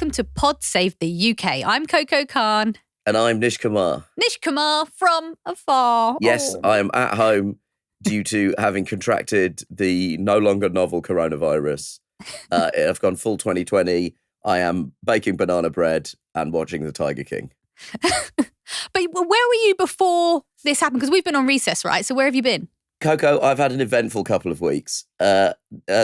welcome to Pod Save the UK. I'm Coco Khan. And I'm Nish Kumar. Nish Kumar from afar. Yes, I am at home due to having contracted the no longer novel coronavirus. I've gone full 2020. I am baking banana bread and watching The Tiger King. But where were you before this happened? Because we've been on recess, right? So where have you been? Coco, I've had an eventful couple of weeks. The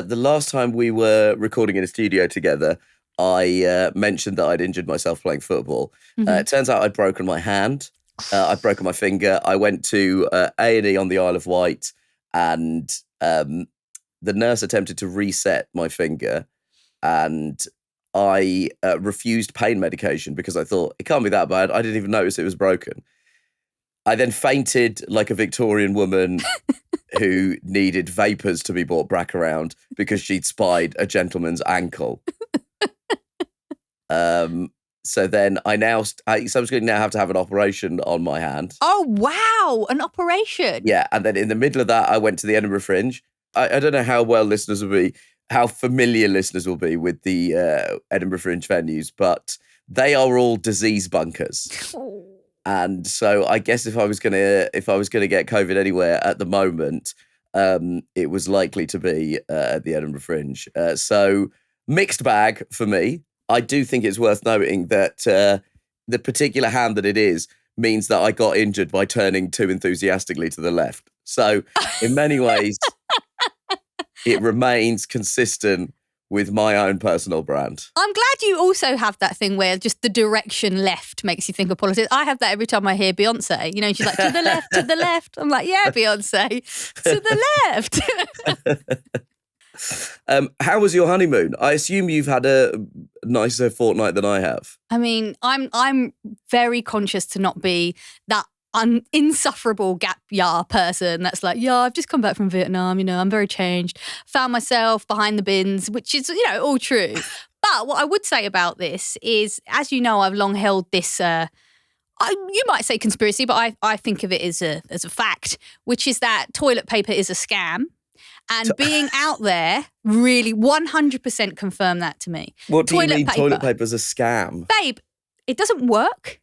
last time we were recording in a studio together, I mentioned that I'd injured myself playing football. It turns out I'd broken my hand. I'd broken my finger. I went to A&E on the Isle of Wight, and the nurse attempted to reset my finger, and I refused pain medication because I thought, it can't be that bad. I didn't even notice it was broken. I then fainted like a Victorian woman who needed vapours to be brought back around because she'd spied a gentleman's ankle. So then I subsequently now have to have an operation on my hand. Oh, wow. An operation. Yeah. And then in the middle of that, I went to the Edinburgh Fringe. I don't know how familiar listeners will be with the Edinburgh Fringe venues, but they are all disease bunkers. And so I guess if I was gonna get COVID anywhere at the moment, it was likely to be at the Edinburgh Fringe. So mixed bag for me. I do think it's worth noting that the particular hand that it is means that I got injured by turning too enthusiastically to the left. So in many ways, it remains consistent with my own personal brand. I'm glad you also have that thing where just the direction left makes you think of politics. I have that every time I hear Beyonce. You know, she's like, to the left, to the left. I'm like, yeah, Beyonce, to the left. How was your honeymoon? I assume you've had a nicer fortnight than I have. I mean, I'm very conscious to not be that insufferable gap year person that's like, yeah, I've just come back from Vietnam, you know, I'm very changed. Found myself behind the bins, which is, you know, all true. But what I would say about this is, as you know, I've long held this, you might say conspiracy, but I think of it as a fact, which is that toilet paper is a scam. And being out there really 100% confirmed that to me. What do you mean toilet paper's a scam? Babe, it doesn't work.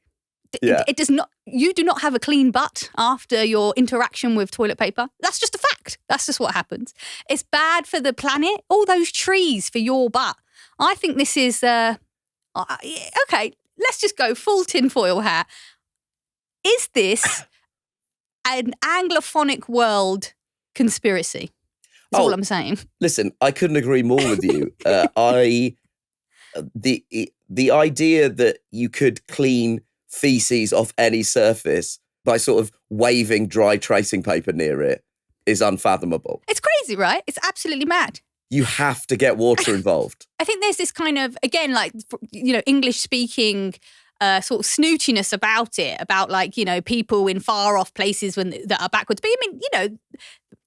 Yeah. It does not. You do not have a clean butt after your interaction with toilet paper. That's just a fact. That's just what happens. It's bad for the planet. All those trees for your butt. I think this is, okay, let's just go full tinfoil hat. Is this an Anglophonic world conspiracy? That's all I'm saying. Listen, I couldn't agree more with you. The idea that you could clean feces off any surface by sort of waving dry tracing paper near it is unfathomable. It's crazy, right? It's absolutely mad. You have to get water involved. I think there's this kind of, again, like, you know, English speaking sort of snootiness about it, about like, you know, people in far off places that are backwards. But I mean, you know,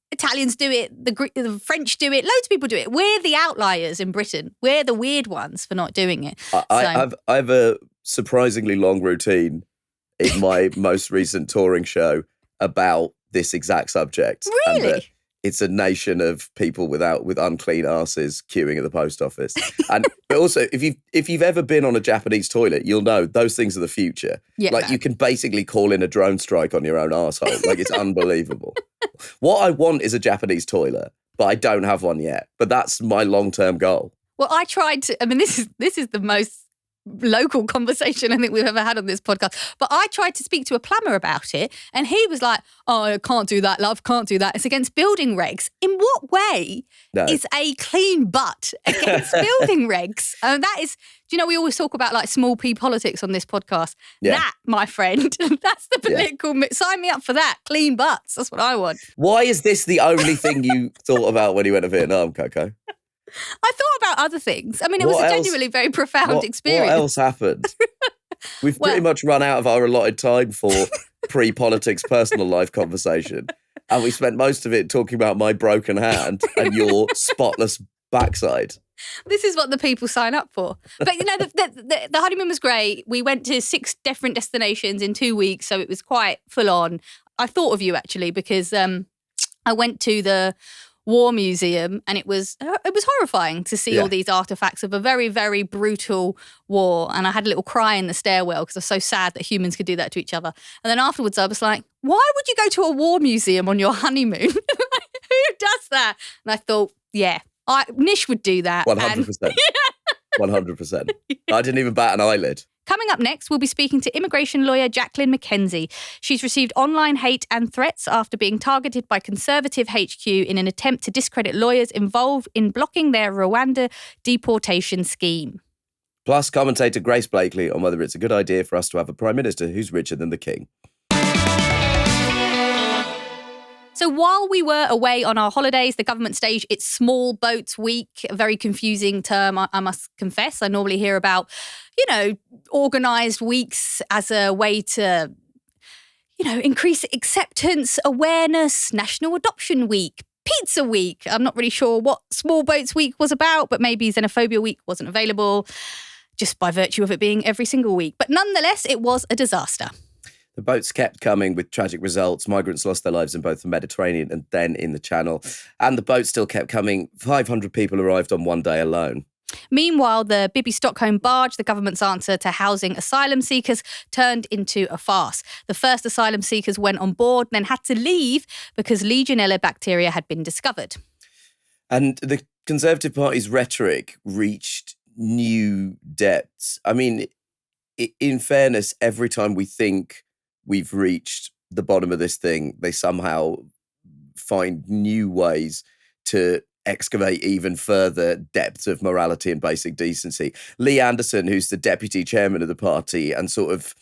Italians do it, the French do it, loads of people do it. We're the outliers in Britain. We're the weird ones for not doing it. I have a surprisingly long routine in my most recent touring show about this exact subject. Really? And it's a nation of people with unclean arses queuing at the post office. But also, if you've ever been on a Japanese toilet, you'll know those things are the future. Yeah. Like you can basically call in a drone strike on your own arsehole. Like it's unbelievable. What I want is a Japanese toilet, but I don't have one yet. But that's my long-term goal. Well, I tried to, I mean, this is the most local conversation I think we've ever had on this podcast. But I tried to speak to a plumber about it, and he was like, "Oh, I can't do that, love, can't do that. It's against building regs." In what way is a clean butt against building regs? That is, do you know, we always talk about like small p politics on this podcast. Yeah. That, my friend, that's the political, sign me up for that. Clean butts, that's what I want. Why is this the only thing you thought about when you went to Vietnam, Coco? I thought about other things. I mean, it was a genuinely very profound experience. What else happened? We've pretty much run out of our allotted time for pre-politics personal life conversation. And we spent most of it talking about my broken hand and your spotless backside. This is what the people sign up for. But, you know, the honeymoon was great. We went to 6 different destinations in 2 weeks, so it was quite full on. I thought of you, actually, because I went to the war museum, and it was horrifying to see all these artifacts of a very, very brutal war. And I had a little cry in the stairwell because I was so sad that humans could do that to each other. And then afterwards I was like, why would you go to a war museum on your honeymoon? Who does that? And I thought, Nish would do that. 100%. 100%. I didn't even bat an eyelid. Coming up next, we'll be speaking to immigration lawyer Jacqueline McKenzie. She's received online hate and threats after being targeted by Conservative HQ in an attempt to discredit lawyers involved in blocking their Rwanda deportation scheme. Plus, commentator Grace Blakeley on whether it's a good idea for us to have a Prime Minister who's richer than the King. So while we were away on our holidays, the government staged its Small Boats Week, a very confusing term, I must confess. I normally hear about, organised weeks as a way to, increase acceptance, awareness, National Adoption Week, Pizza Week. I'm not really sure what Small Boats Week was about, but maybe Xenophobia Week wasn't available just by virtue of it being every single week. But nonetheless, it was a disaster. The boats kept coming with tragic results. Migrants lost their lives in both the Mediterranean and then in the Channel. And the boats still kept coming. 500 people arrived on one day alone. Meanwhile, the Bibi Stockholm barge, the government's answer to housing asylum seekers, turned into a farce. The first asylum seekers went on board, then had to leave because Legionella bacteria had been discovered. And the Conservative Party's rhetoric reached new depths. I mean, in fairness, every time we think we've reached the bottom of this thing, they somehow find new ways to excavate even further depths of morality and basic decency. Lee Anderson, who's the deputy chairman of the party and sort of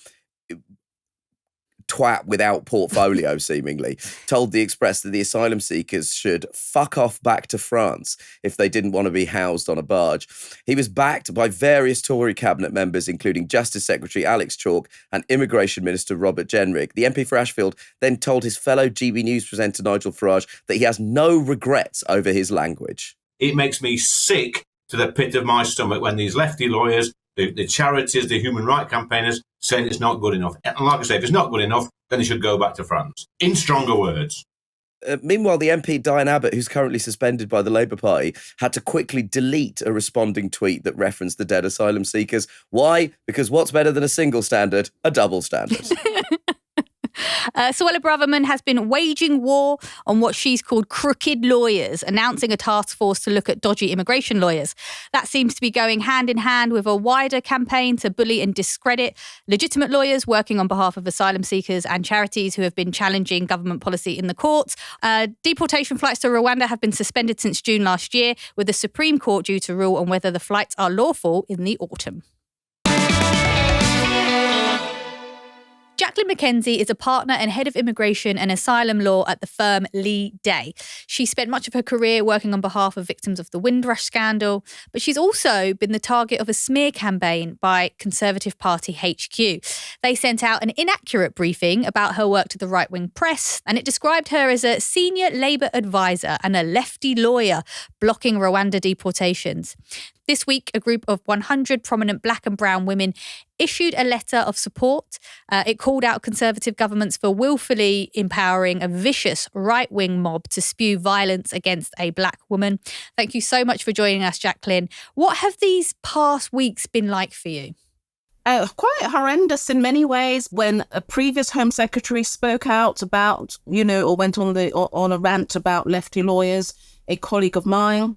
twat without portfolio, seemingly, told The Express that the asylum seekers should fuck off back to France if they didn't want to be housed on a barge. He was backed by various Tory cabinet members, including Justice Secretary Alex Chalk and Immigration Minister Robert Jenrick. The MP for Ashfield then told his fellow GB News presenter Nigel Farage that he has no regrets over his language. It makes me sick to the pit of my stomach when these lefty lawyers, the charities, the human rights campaigners saying it's not good enough. And like I say, if it's not good enough, then it should go back to France. In stronger words. Meanwhile, the MP, Diane Abbott, who's currently suspended by the Labour Party, had to quickly delete a responding tweet that referenced the dead asylum seekers. Why? Because what's better than a single standard? A double standard. Suella Braverman has been waging war on what she's called crooked lawyers, announcing a task force to look at dodgy immigration lawyers. That seems to be going hand in hand with a wider campaign to bully and discredit legitimate lawyers working on behalf of asylum seekers and charities who have been challenging government policy in the courts. Deportation flights to Rwanda have been suspended since June last year, with the Supreme Court due to rule on whether the flights are lawful in the autumn. Jacqueline McKenzie is a partner and head of immigration and asylum law at the firm Lee Day. She spent much of her career working on behalf of victims of the Windrush scandal, but she's also been the target of a smear campaign by Conservative Party HQ. They sent out an inaccurate briefing about her work to the right-wing press, and it described her as a senior Labour advisor and a lefty lawyer blocking Rwanda deportations. This week, a group of 100 prominent black and brown women issued a letter of support. It called out Conservative governments for willfully empowering a vicious right-wing mob to spew violence against a black woman. Thank you so much for joining us, Jacqueline. What have these past weeks been like for you? Quite horrendous in many ways. When a previous Home Secretary spoke out about, or went on a rant about lefty lawyers, a colleague of mine,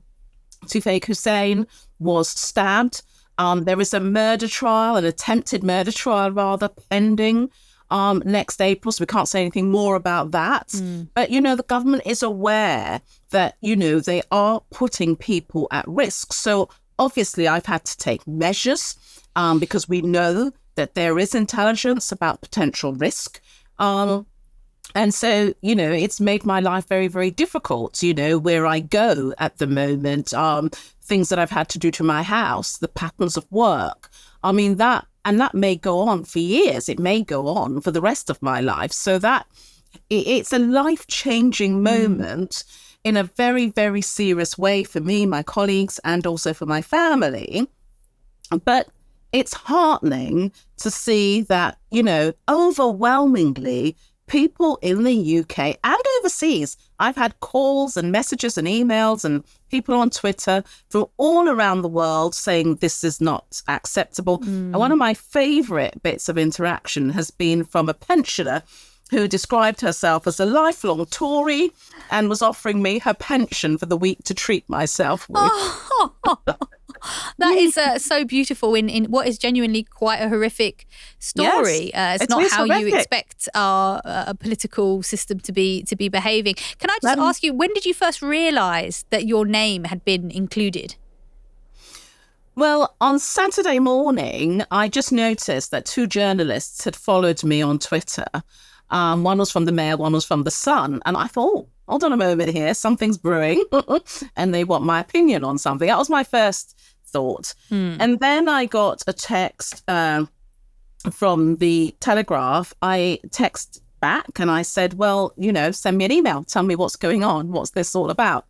Tufek Hussein, was stabbed. There is a murder trial, an attempted murder trial rather, pending next April. So we can't say anything more about that. But, the government is aware that, they are putting people at risk. So obviously I've had to take measures because we know that there is intelligence about potential risk. And so, it's made my life very, very difficult, where I go at the moment, things that I've had to do to my house, the patterns of work. I mean, that may go on for years. It may go on for the rest of my life. So that it's a life-changing moment in a very, very serious way for me, my colleagues, and also for my family. But it's heartening to see that, overwhelmingly, people in the UK and overseas. I've had calls and messages and emails and people on Twitter from all around the world saying this is not acceptable. And one of my favourite bits of interaction has been from a pensioner who described herself as a lifelong Tory and was offering me her pension for the week to treat myself with. That is so beautiful in what is genuinely quite a horrific story. Yes, it's not how horrific. you expect our political system to be behaving. Can I just ask you, when did you first realise that your name had been included? Well, on Saturday morning, I just noticed that 2 journalists had followed me on Twitter. One was from the Mail, one was from the Sun. And I thought, oh, hold on a moment here, something's brewing. And they want my opinion on something. That was my first thought. And then I got a text from the Telegraph. I text back and I said, well, send me an email. Tell me what's going on. What's this all about?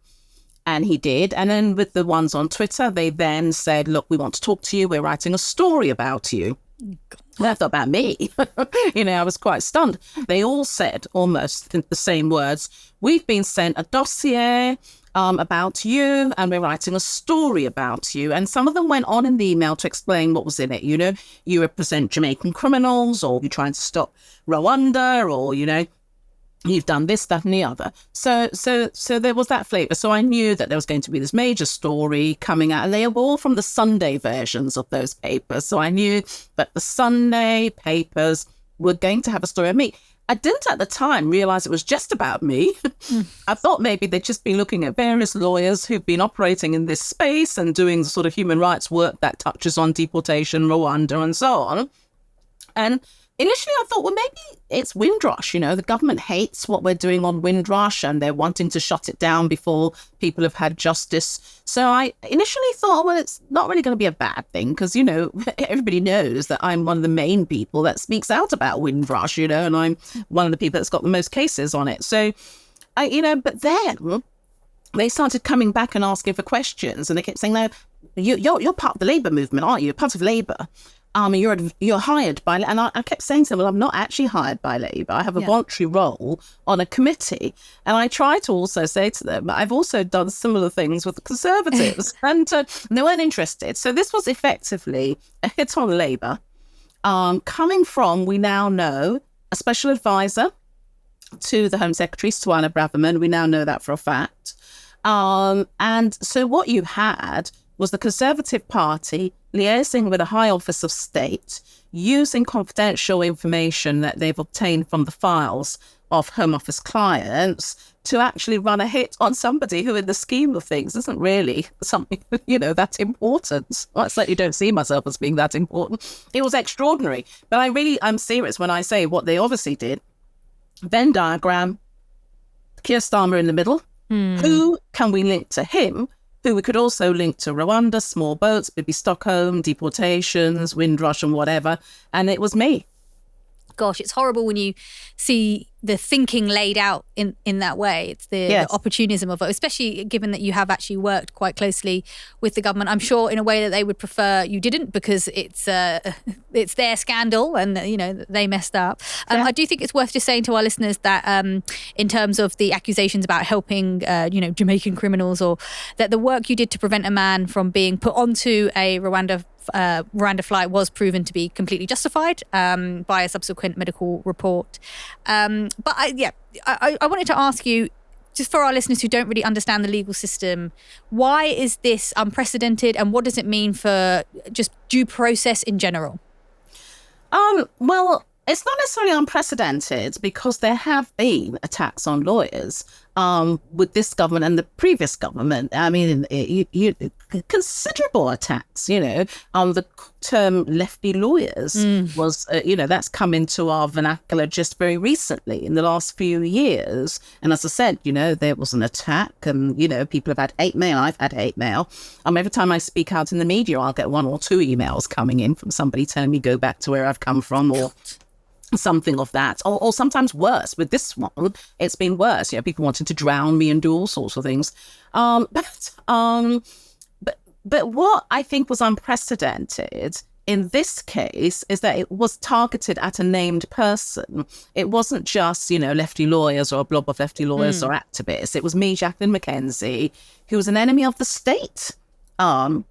And he did. And then with the ones on Twitter, they then said, look, we want to talk to you. We're writing a story about you. Well, I thought about me. I was quite stunned. They all said almost in the same words, we've been sent a dossier about you and we're writing a story about you. And some of them went on in the email to explain what was in it. You represent Jamaican criminals, or you're trying to stop Rwanda, or, you've done this, that, and the other. So there was that flavour. So I knew that there was going to be this major story coming out, and they were all from the Sunday versions of those papers. So I knew that the Sunday papers were going to have a story of me. I didn't at the time realise it was just about me. I thought maybe they'd just been looking at various lawyers who've been operating in this space and doing the sort of human rights work that touches on deportation, Rwanda, and so on. And initially, I thought, well, maybe it's Windrush. The government hates what we're doing on Windrush and they're wanting to shut it down before people have had justice. So I initially thought, well, it's not really going to be a bad thing because, everybody knows that I'm one of the main people that speaks out about Windrush, and I'm one of the people that's got the most cases on it. So, but then they started coming back and asking for questions, and they kept saying, no, you're part of the Labour movement, aren't you? You're part of Labour. You're hired by, and I kept saying to them, well, I'm not actually hired by Labour. I have a voluntary role on a committee. And I try to also say to them, I've also done similar things with the Conservatives. and they weren't interested. So this was effectively a hit on Labour, coming from, we now know, a special advisor to the Home Secretary, Suana Braverman. We now know that for a fact. And so what you had was the Conservative Party liaising with a high office of state, using confidential information that they've obtained from the files of Home Office clients to actually run a hit on somebody who, in the scheme of things, isn't really something, that important. I certainly don't see myself as being that important. It was extraordinary. But I'm serious when I say what they obviously did. Venn diagram, Keir Starmer in the middle. Who can we link to him? Who we could also link to Rwanda, small boats, Bibi Stockholm, deportations, Windrush and whatever. And it was me. Gosh, it's horrible when you see the thinking laid out in that way. It's the opportunism of it, especially given that you have actually worked quite closely with the government. I'm sure in a way that they would prefer you didn't, because it's their scandal and, they messed up. I do think it's worth just saying to our listeners that in terms of the accusations about helping, Jamaican criminals, or that the work you did to prevent a man from being put onto a Rwanda flight was proven to be completely justified by a subsequent medical report. But I wanted to ask you, just for our listeners who don't really understand the legal system, why is this unprecedented, and what does it mean for just due process in general? Well, it's not necessarily unprecedented, because there have been attacks on lawyers with this government and the previous government. I mean, considerable attacks, the term lefty lawyers was, that's come into our vernacular just very recently in the last few years. And as I said, there was an attack and, people have had hate mail. I've had hate mail. Every time I speak out in the media, I'll get 1 or 2 emails coming in from somebody telling me go back to where I've come from, or something of that, or sometimes worse. With this one, it's been worse. People wanting to drown me and do all sorts of things. But what I think was unprecedented in this case is that it was targeted at a named person. It wasn't just, lefty lawyers or a blob of lefty lawyers or activists. It was me, Jacqueline McKenzie, who was an enemy of the state, so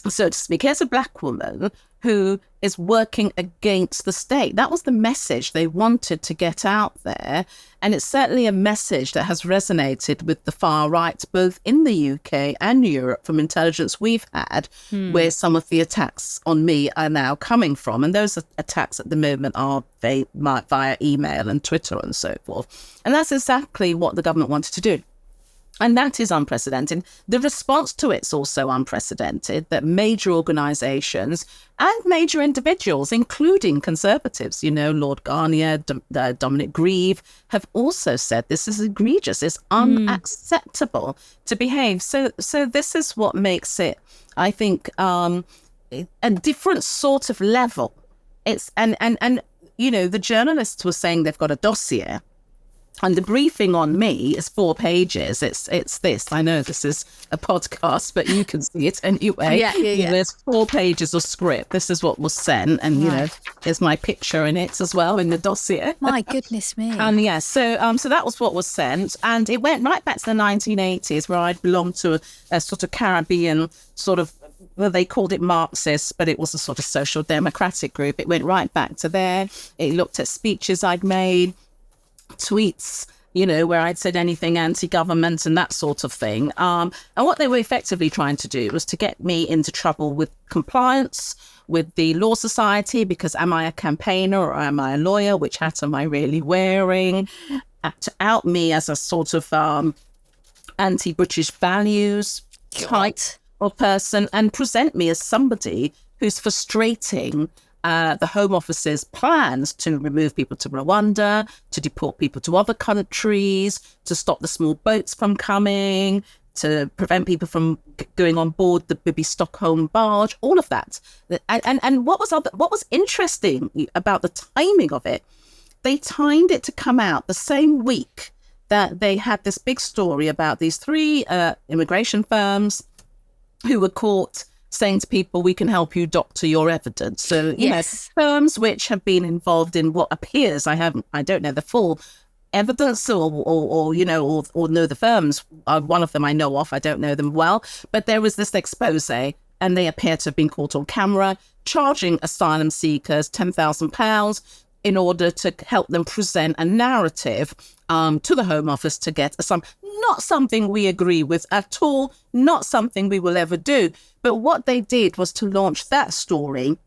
to speak. Here's a black woman who is working against the state. That was the message they wanted to get out there. And it's certainly a message that has resonated with the far right, both in the UK and Europe, from intelligence we've had, where some of the attacks on me are now coming from. And those attacks at the moment are via email and Twitter and so forth. And that's exactly what the government wanted to do. And that is unprecedented. The response to it's also unprecedented, that major organisations and major individuals, including Conservatives, Lord Garnier, Dominic Grieve, have also said this is egregious, it's unacceptable to behave. So this is what makes it, I think, a different sort of level. It's and the journalists were saying they've got a dossier. And the briefing on me is 4 pages. It's this. I know this is a podcast, but you can see it anyway. Yeah. There's 4 pages of script. This is what was sent. And, there's my picture in it as well in the dossier. My goodness me. And so that was what was sent. And it went right back to the 1980s, where I'd belonged to a sort of Caribbean sort of, well, they called it Marxist, but it was a sort of social democratic group. It went right back to there. It looked at speeches I'd made, tweets, where I'd said anything anti-government and that sort of thing. And what they were effectively trying to do was to get me into trouble with compliance, with the Law Society, because am I a campaigner or am I a lawyer? Which hat am I really wearing? To out me as a sort of anti-British values type of person, and present me as somebody who's frustrating the Home Office's plans to remove people to Rwanda, to deport people to other countries, to stop the small boats from coming, to prevent people from going on board the Bibi Stockholm barge, all of that. And what was interesting about the timing of it, they timed it to come out the same week that they had this big story about these 3 immigration firms who were caught saying to people, we can help you doctor your evidence. So, firms which have been involved in what appears, I don't know the full evidence or know the firms. One of them I know of, I don't know them well, but there was this expose, and they appear to have been caught on camera, charging asylum seekers £10,000 in order to help them present a narrative to the Home Office to get not something we agree with at all, not something we will ever do. But what they did was to launch that story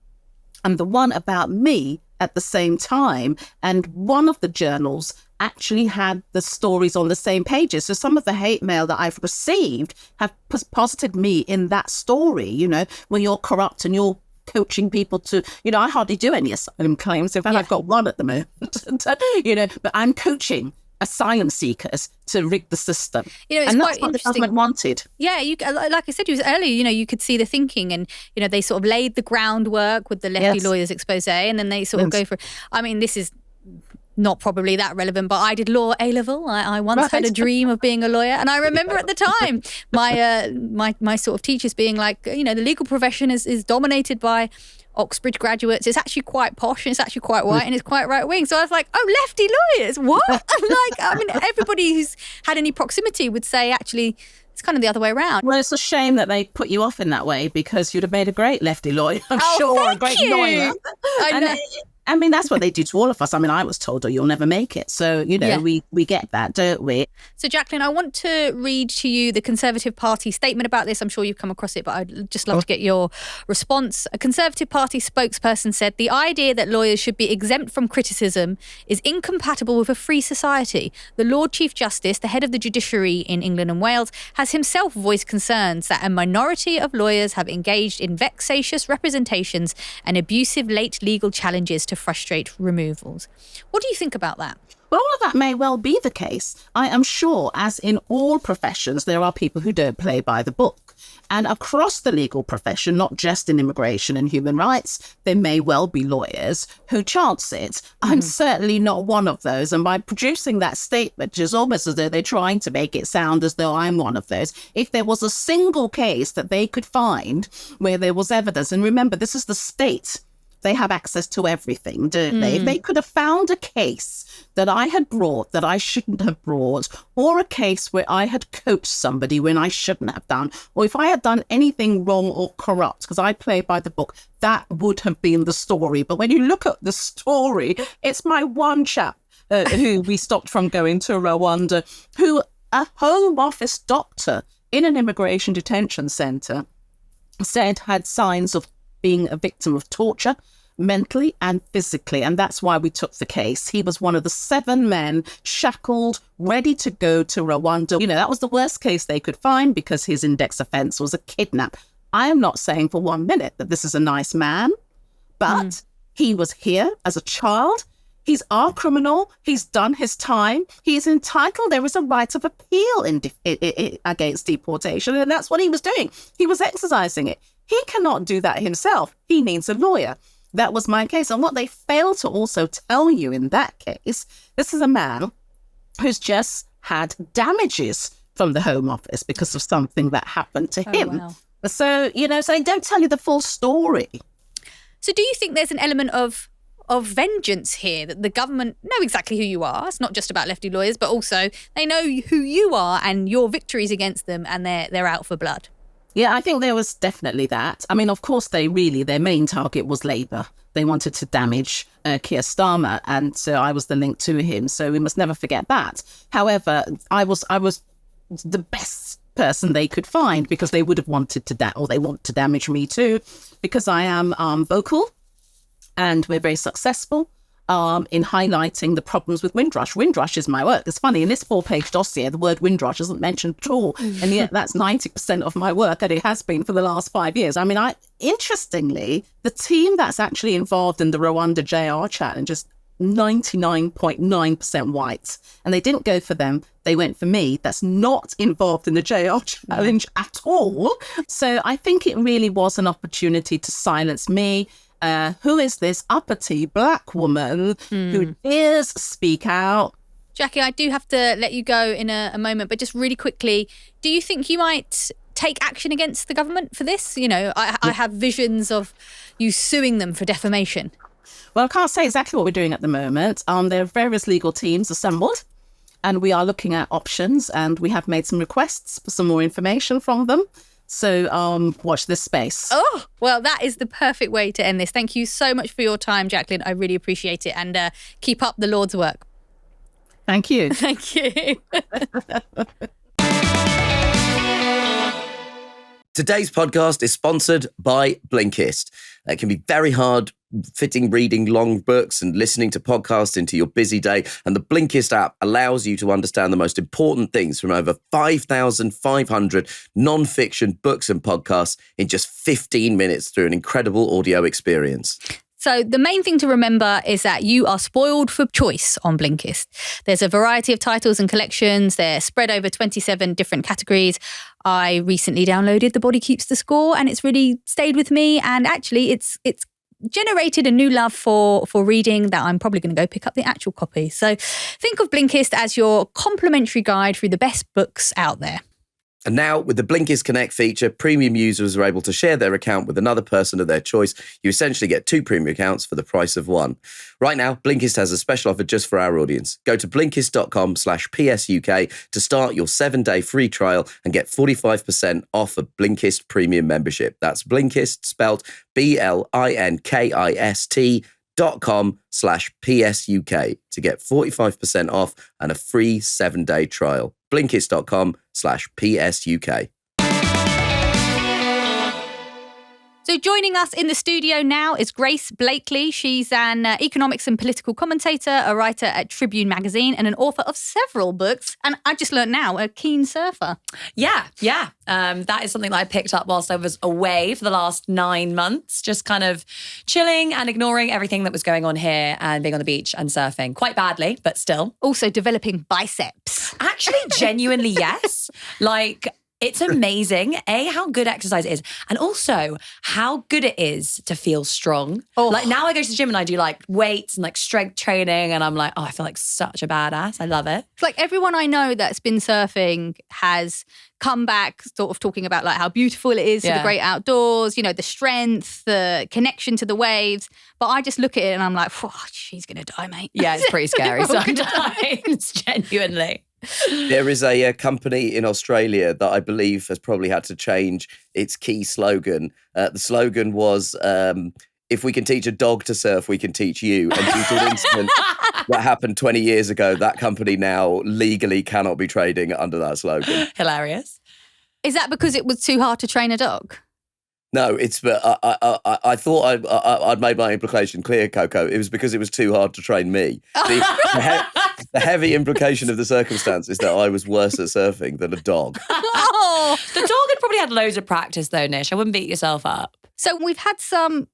and the one about me at the same time. And one of the journals actually had the stories on the same pages. So some of the hate mail that I've received have posited me in that story, when you're corrupt and you're coaching people to, I hardly do any asylum claims. In fact, I've got one at the moment, but I'm coaching asylum seekers to rig the system. It's and quite that's what the interesting. government wanted. Yeah, like I said earlier, you could see the thinking, and they sort of laid the groundwork with the lefty lawyers expose, and then they sort of go for. I mean, this is not probably that relevant, but I did law A-level. I once had a dream of being a lawyer, and I remember at the time my sort of teachers being like, the legal profession is dominated by Oxbridge graduates. It's actually quite posh, and it's actually quite white, and it's quite right wing. So I was like, oh, lefty lawyers, what? Everybody who's had any proximity would say actually it's kind of the other way around. Well, it's a shame that they put you off in that way, because you'd have made a great lefty lawyer, I'm sure. Thank a great you. lawyer. I know. I mean, that's what they do to all of us. I mean, I was told, you'll never make it. So, we get that, don't we? So, Jacqueline, I want to read to you the Conservative Party statement about this. I'm sure you've come across it, but I'd just love to get your response. A Conservative Party spokesperson said, the idea that lawyers should be exempt from criticism is incompatible with a free society. The Lord Chief Justice, the head of the judiciary in England and Wales, has himself voiced concerns that a minority of lawyers have engaged in vexatious representations and abusive late legal challenges to frustrate removals. What do you think about that? Well, all of that may well be the case. I am sure, as in all professions, there are people who don't play by the book. And across the legal profession, not just in immigration and human rights, there may well be lawyers who chance it. I'm certainly not one of those. And by producing that statement, it's almost as though they're trying to make it sound as though I'm one of those. If there was a single case that they could find where there was evidence, and remember, this is the state. They have access to everything, don't they? If they could have found a case that I had brought that I shouldn't have brought, or a case where I had coached somebody when I shouldn't have done, or if I had done anything wrong or corrupt, because I play by the book, that would have been the story. But when you look at the story, it's my one chap who we stopped from going to Rwanda, who a Home Office doctor in an immigration detention centre said had signs of being a victim of torture, mentally and physically. And that's why we took the case. He was one of the 7 men shackled, ready to go to Rwanda. You know, that was the worst case they could find because his index offence was a kidnap. I am not saying for 1 minute that this is a nice man, but he was here as a child. He's our criminal. He's done his time. He's entitled. There is a right of appeal against deportation. And that's what he was doing. He was exercising it. He cannot do that himself. He needs a lawyer. That was my case. And what they failed to also tell you in that case, this is a man who's just had damages from the Home Office because of something that happened to him. Wow. So, you know, so they don't tell you the full story. So do you think there's an element of vengeance here, that the government know exactly who you are? It's not just about lefty lawyers, but also they know who you are and your victories against them, and they're out for blood. Yeah, I think there was definitely that. I mean, of course, their main target was Labour. They wanted to damage Keir Starmer, and so I was the link to him. So we must never forget that. However, I was the best person they could find because they would have wanted to they want to damage me too, because I am vocal, and we're very successful in highlighting the problems with Windrush. Windrush is my work. It's funny, in this 4-page dossier, the word Windrush isn't mentioned at all. And yet that's 90% of my work, and it has been for the last 5 years. I mean, interestingly, the team that's actually involved in the Rwanda JR challenge is 99.9% white. And they didn't go for them. They went for me. That's not involved in the JR challenge at all. So I think it really was an opportunity to silence me. Who is this uppity black woman who dares speak out? Jackie, I do have to let you go in a moment, but just really quickly, do you think you might take action against the government for this? You know, I have visions of you suing them for defamation. Well, I can't say exactly what we're doing at the moment. There are various legal teams assembled, and we are looking at options, and we have made some requests for some more information from them. So watch this space. Oh, well, that is the perfect way to end this. Thank you so much for your time, Jacqueline. I really appreciate it. And keep up the Lord's work. Thank you. Thank you. Today's podcast is sponsored by Blinkist. It can be very hard fitting reading long books and listening to podcasts into your busy day. And the Blinkist app allows you to understand the most important things from over 5,500 non-fiction books and podcasts in just 15 minutes through an incredible audio experience. So the main thing to remember is that you are spoiled for choice on Blinkist. There's a variety of titles and collections. They're spread over 27 different categories. I recently downloaded The Body Keeps the Score, and it's really stayed with me. And actually, it's generated a new love for reading that I'm probably going to go pick up the actual copy. So think of Blinkist as your complimentary guide through the best books out there. And now, with the Blinkist Connect feature, premium users are able to share their account with another person of their choice. You essentially get 2 premium accounts for the price of 1. Right now, Blinkist has a special offer just for our audience. Go to Blinkist.com/PSUK to start your 7-day free trial and get 45% off a Blinkist premium membership. That's Blinkist, spelled BLINKIST.com/PSUK to get 45% off and a free 7-day trial. Blinkist.com/PSUK. So joining us in the studio now is Grace Blakeley. She's an economics and political commentator, a writer at Tribune magazine, and an author of several books. And I just learned now, a keen surfer. Yeah. That is something that I picked up whilst I was away for the last 9 months, just kind of chilling and ignoring everything that was going on here and being on the beach and surfing. Quite badly, but still. Also developing biceps. Actually, genuinely, yes. Like, it's amazing, how good exercise is, and also how good it is to feel strong. Oh. Like now I go to the gym and I do like weights and like strength training and I'm like, I feel like such a badass. I love it. It's like everyone I know that's been surfing has come back sort of talking about like how beautiful it is to the great outdoors, you know, the strength, the connection to the waves. But I just look at it and I'm like, she's going to die, mate. Yeah, it's pretty scary sometimes, genuinely. There is a company in Australia that I believe has probably had to change its key slogan. The slogan was, if we can teach a dog to surf, we can teach you. And due to an incident that happened 20 years ago, that company now legally cannot be trading under that slogan. Hilarious. Is that because it was too hard to train a dog? No, it's. I thought I'd made my implication clear, Coco. It was because it was too hard to train me. The heavy implication of the circumstance is that I was worse at surfing than a dog. Oh, The dog had probably had loads of practice though, Nish. I wouldn't beat yourself up. so we've had some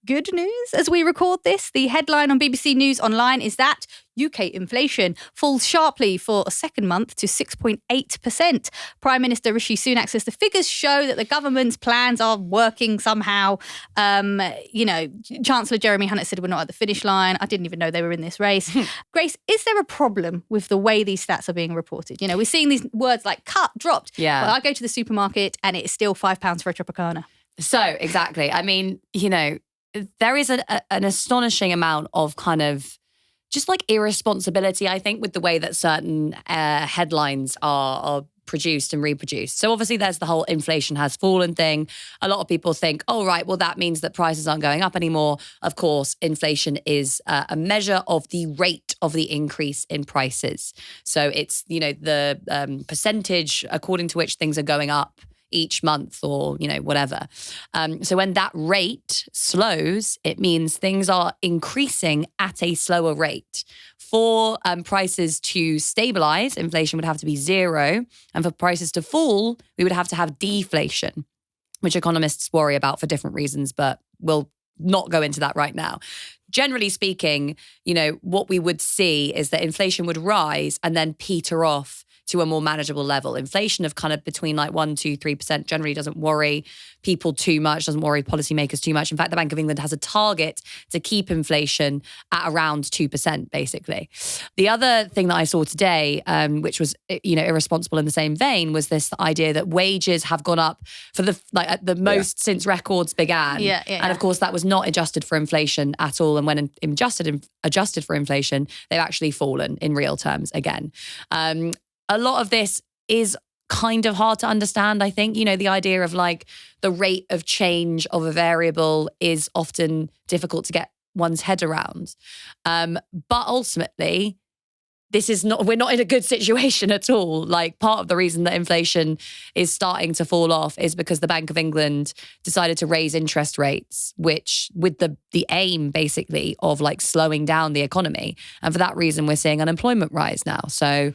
good news as we record this. The headline on BBC News Online is that UK inflation falls sharply for a second month to 6.8%. Prime Minister Rishi Sunak says the figures show that the government's plans are working somehow. Chancellor Jeremy Hunt said we're not at the finish line. I didn't even know they were in this race. Grace, is there a problem with the way these stats are being reported? You know, we're seeing these words like cut, dropped. Yeah. Well, I go to the supermarket and it's still £5 for a Tropicana. So, exactly. I mean, you know, there is an astonishing amount of kind of just like irresponsibility, I think, with the way that certain headlines are produced and reproduced. So obviously there's the whole inflation has fallen thing. A lot of people think, oh, right, well, that means that prices aren't going up anymore. Of course, inflation is a measure of the rate of the increase in prices. So it's, you know, the percentage according to which things are going up each month or, you know, whatever. So when that rate slows, it means things are increasing at a slower rate. For prices to stabilize, inflation would have to be 0. And for prices to fall, we would have to have deflation, which economists worry about for different reasons, but we'll not go into that right now. Generally speaking, you know, what we would see is that inflation would rise and then peter off to a more manageable level. Inflation of kind of between like 1%, 2%, 3% generally doesn't worry people too much, doesn't worry policymakers too much. In fact, the Bank of England has a target to keep inflation at around 2%, basically. The other thing that I saw today, which was, you know, irresponsible in the same vein, was this idea that wages have gone up for at the most since records began. And of course, that was not adjusted for inflation at all. And when adjusted for inflation, they've actually fallen in real terms again. A lot of this is kind of hard to understand, I think. You know, the idea of like the rate of change of a variable is often difficult to get one's head around. But ultimately, we're not in a good situation at all. Like part of the reason that inflation is starting to fall off is because the Bank of England decided to raise interest rates, which with the aim basically of like slowing down the economy. And for that reason, we're seeing unemployment rise now. So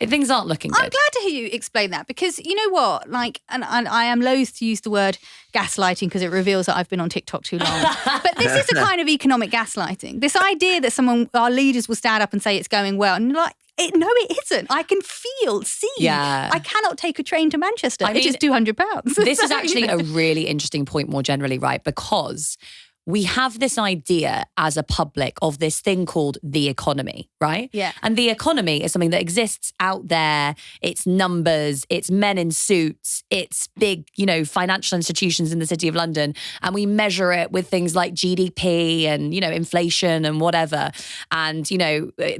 things aren't looking good. I'm glad to hear you explain that because you know what? Like, and I am loath to use the word gaslighting because it reveals that I've been on TikTok too long. But this is a kind of economic gaslighting. This idea that our leaders will stand up and say it's going well. And like, no, it isn't. I can see. Yeah. I cannot take a train to Manchester. I mean, it is £200. This is actually a really interesting point more generally, right? Because we have this idea as a public of this thing called the economy, right? Yeah. And the economy is something that exists out there. It's numbers, it's men in suits, it's big, you know, financial institutions in the City of London. And we measure it with things like GDP and, you know, inflation and whatever. And, you know, a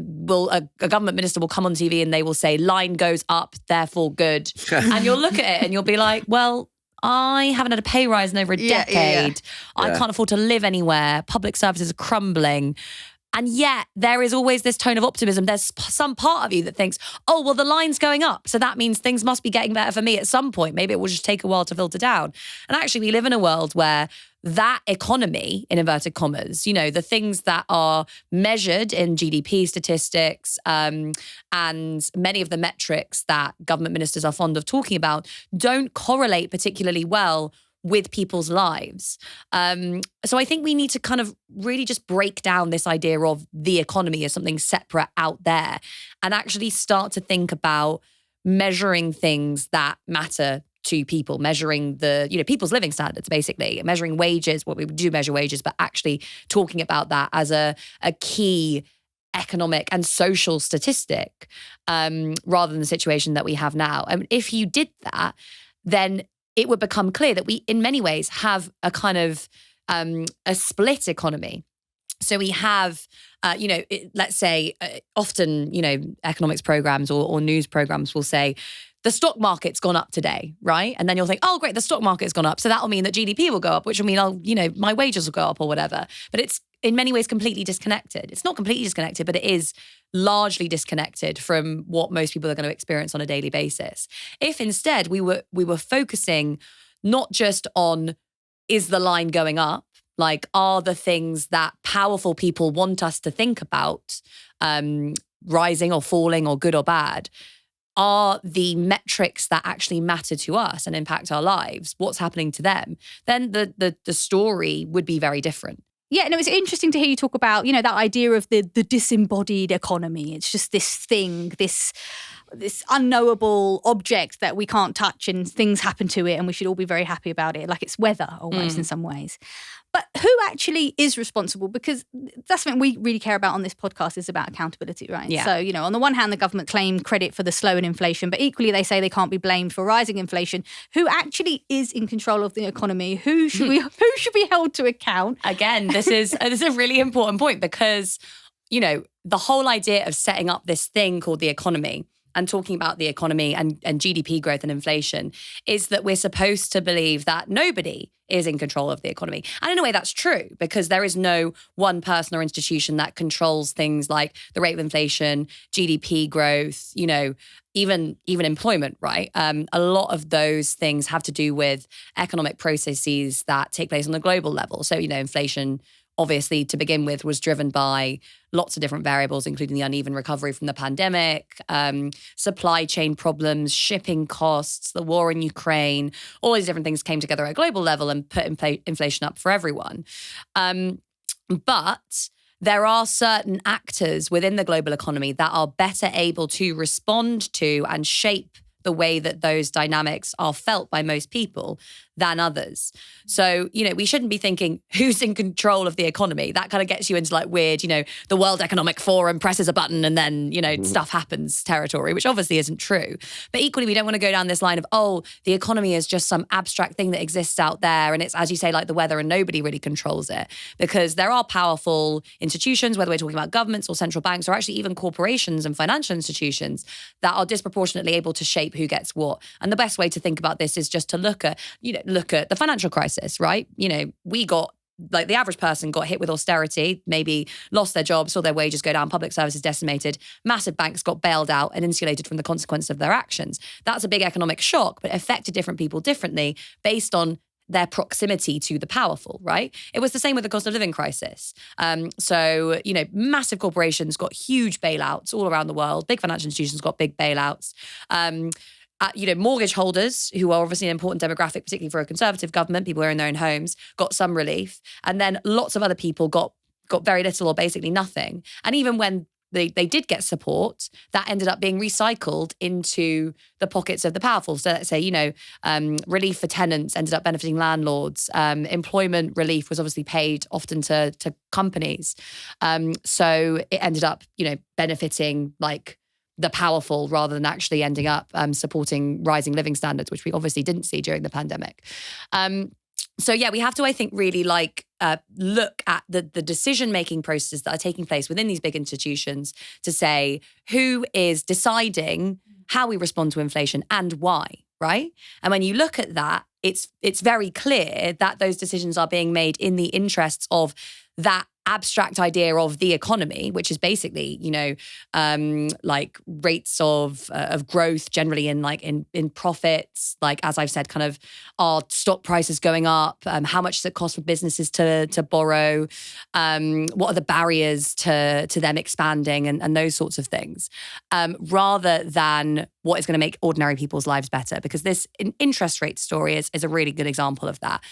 government minister will come on TV and they will say, line goes up, therefore good. And you'll look at it and you'll be like, well, I haven't had a pay rise in over a decade. I can't afford to live anywhere. Public services are crumbling. And yet there is always this tone of optimism. There's some part of you that thinks, oh, well, the line's going up. So that means things must be getting better for me at some point. Maybe it will just take a while to filter down. And actually, we live in a world where that economy, in inverted commas, the things that are measured in GDP statistics and many of the metrics that government ministers are fond of talking about don't correlate particularly well with people's lives. So I think we need to kind of really just break down this idea of the economy as something separate out there and actually start to think about measuring things that matter to people, measuring people's living standards, basically, measuring wages. Well, we do measure wages, but actually talking about that as a key economic and social statistic rather than the situation that we have now. And if you did that, then it would become clear that we, in many ways, have a kind of a split economy. So we have, let's say, often, economics programs or news programs will say, the stock market's gone up today, right? And then you'll think, oh, great, the stock market's gone up. So that'll mean that GDP will go up, which will mean my wages will go up or whatever. But it's in many ways completely disconnected. It's not completely disconnected, but it is largely disconnected from what most people are going to experience on a daily basis. If instead we were focusing not just on, is the line going up? Like, are the things that powerful people want us to think about rising or falling or good or bad? Are the metrics that actually matter to us and impact our lives, what's happening to them? Then the story would be very different. Yeah, no, it's interesting to hear you talk about, that idea of the disembodied economy. It's just this thing, this unknowable object that we can't touch and things happen to it and we should all be very happy about it, like it's weather almost in some ways. But who actually is responsible? Because that's something we really care about on this podcast, is about accountability, right? Yeah. So, on the one hand, the government claimed credit for the slowing inflation, but equally they say they can't be blamed for rising inflation. Who actually is in control of the economy? Who should be held to account? Again, this is a really important point because, the whole idea of setting up this thing called the economy and talking about the economy and GDP growth and inflation is that we're supposed to believe that nobody is in control of the economy. And in a way that's true because there is no one person or institution that controls things like the rate of inflation, GDP growth, even employment, right? A lot of those things have to do with economic processes that take place on the global level. So, inflation obviously, to begin with, was driven by lots of different variables, including the uneven recovery from the pandemic, supply chain problems, shipping costs, the war in Ukraine. All these different things came together at a global level and put inflation up for everyone. But there are certain actors within the global economy that are better able to respond to and shape the way that those dynamics are felt by most people than others. So, we shouldn't be thinking who's in control of the economy. That kind of gets you into like weird, the World Economic Forum presses a button and then, stuff happens territory, which obviously isn't true. But equally, we don't want to go down this line of, oh, the economy is just some abstract thing that exists out there. And it's, as you say, like the weather and nobody really controls it. Because there are powerful institutions, whether we're talking about governments or central banks or actually even corporations and financial institutions that are disproportionately able to shape who gets what. And the best way to think about this is just to look at the financial crisis, right? We got, like the average person got hit with austerity, maybe lost their jobs, saw their wages go down, public services decimated, massive banks got bailed out and insulated from the consequences of their actions. That's a big economic shock, but it affected different people differently based on their proximity to the powerful, right? It was the same with the cost of living crisis. So, massive corporations got huge bailouts all around the world. Big financial institutions got big bailouts. Mortgage holders, who are obviously an important demographic, particularly for a conservative government, people who are in their own homes, got some relief. And then lots of other people got very little or basically nothing. And even when they did get support, that ended up being recycled into the pockets of the powerful. So let's say, relief for tenants ended up benefiting landlords. Employment relief was obviously paid often to companies. So it ended up, benefiting like the powerful rather than actually ending up supporting rising living standards, which we obviously didn't see during the pandemic. So yeah, we have to, I think, really look at the decision-making processes that are taking place within these big institutions to say who is deciding how we respond to inflation and why, right? And when you look at that, it's very clear that those decisions are being made in the interests of that abstract idea of the economy, which is basically, like rates of growth generally in profits, like as I've said, kind of are stock prices going up, how much does it cost for businesses to borrow, what are the barriers to them expanding and those sorts of things, rather than what is going to make ordinary people's lives better. Because this interest rate story is a really good example of that.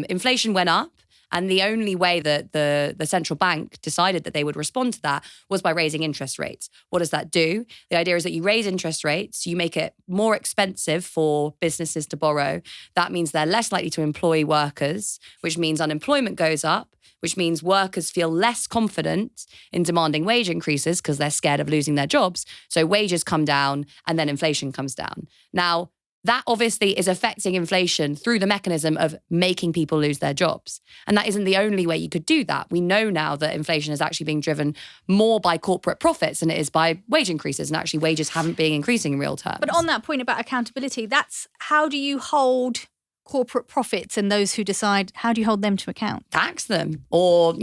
Inflation went up. And the only way that the central bank decided that they would respond to that was by raising interest rates. What does that do? The idea is that you raise interest rates, you make it more expensive for businesses to borrow. That means they're less likely to employ workers, which means unemployment goes up, which means workers feel less confident in demanding wage increases because they're scared of losing their jobs. So wages come down and then inflation comes down. Now, that obviously is affecting inflation through the mechanism of making people lose their jobs. And that isn't the only way you could do that. We know now that inflation is actually being driven more by corporate profits than it is by wage increases. And actually wages haven't been increasing in real terms. But on that point about accountability, that's how do you hold corporate profits and those who decide, how do you hold them to account? Tax them or,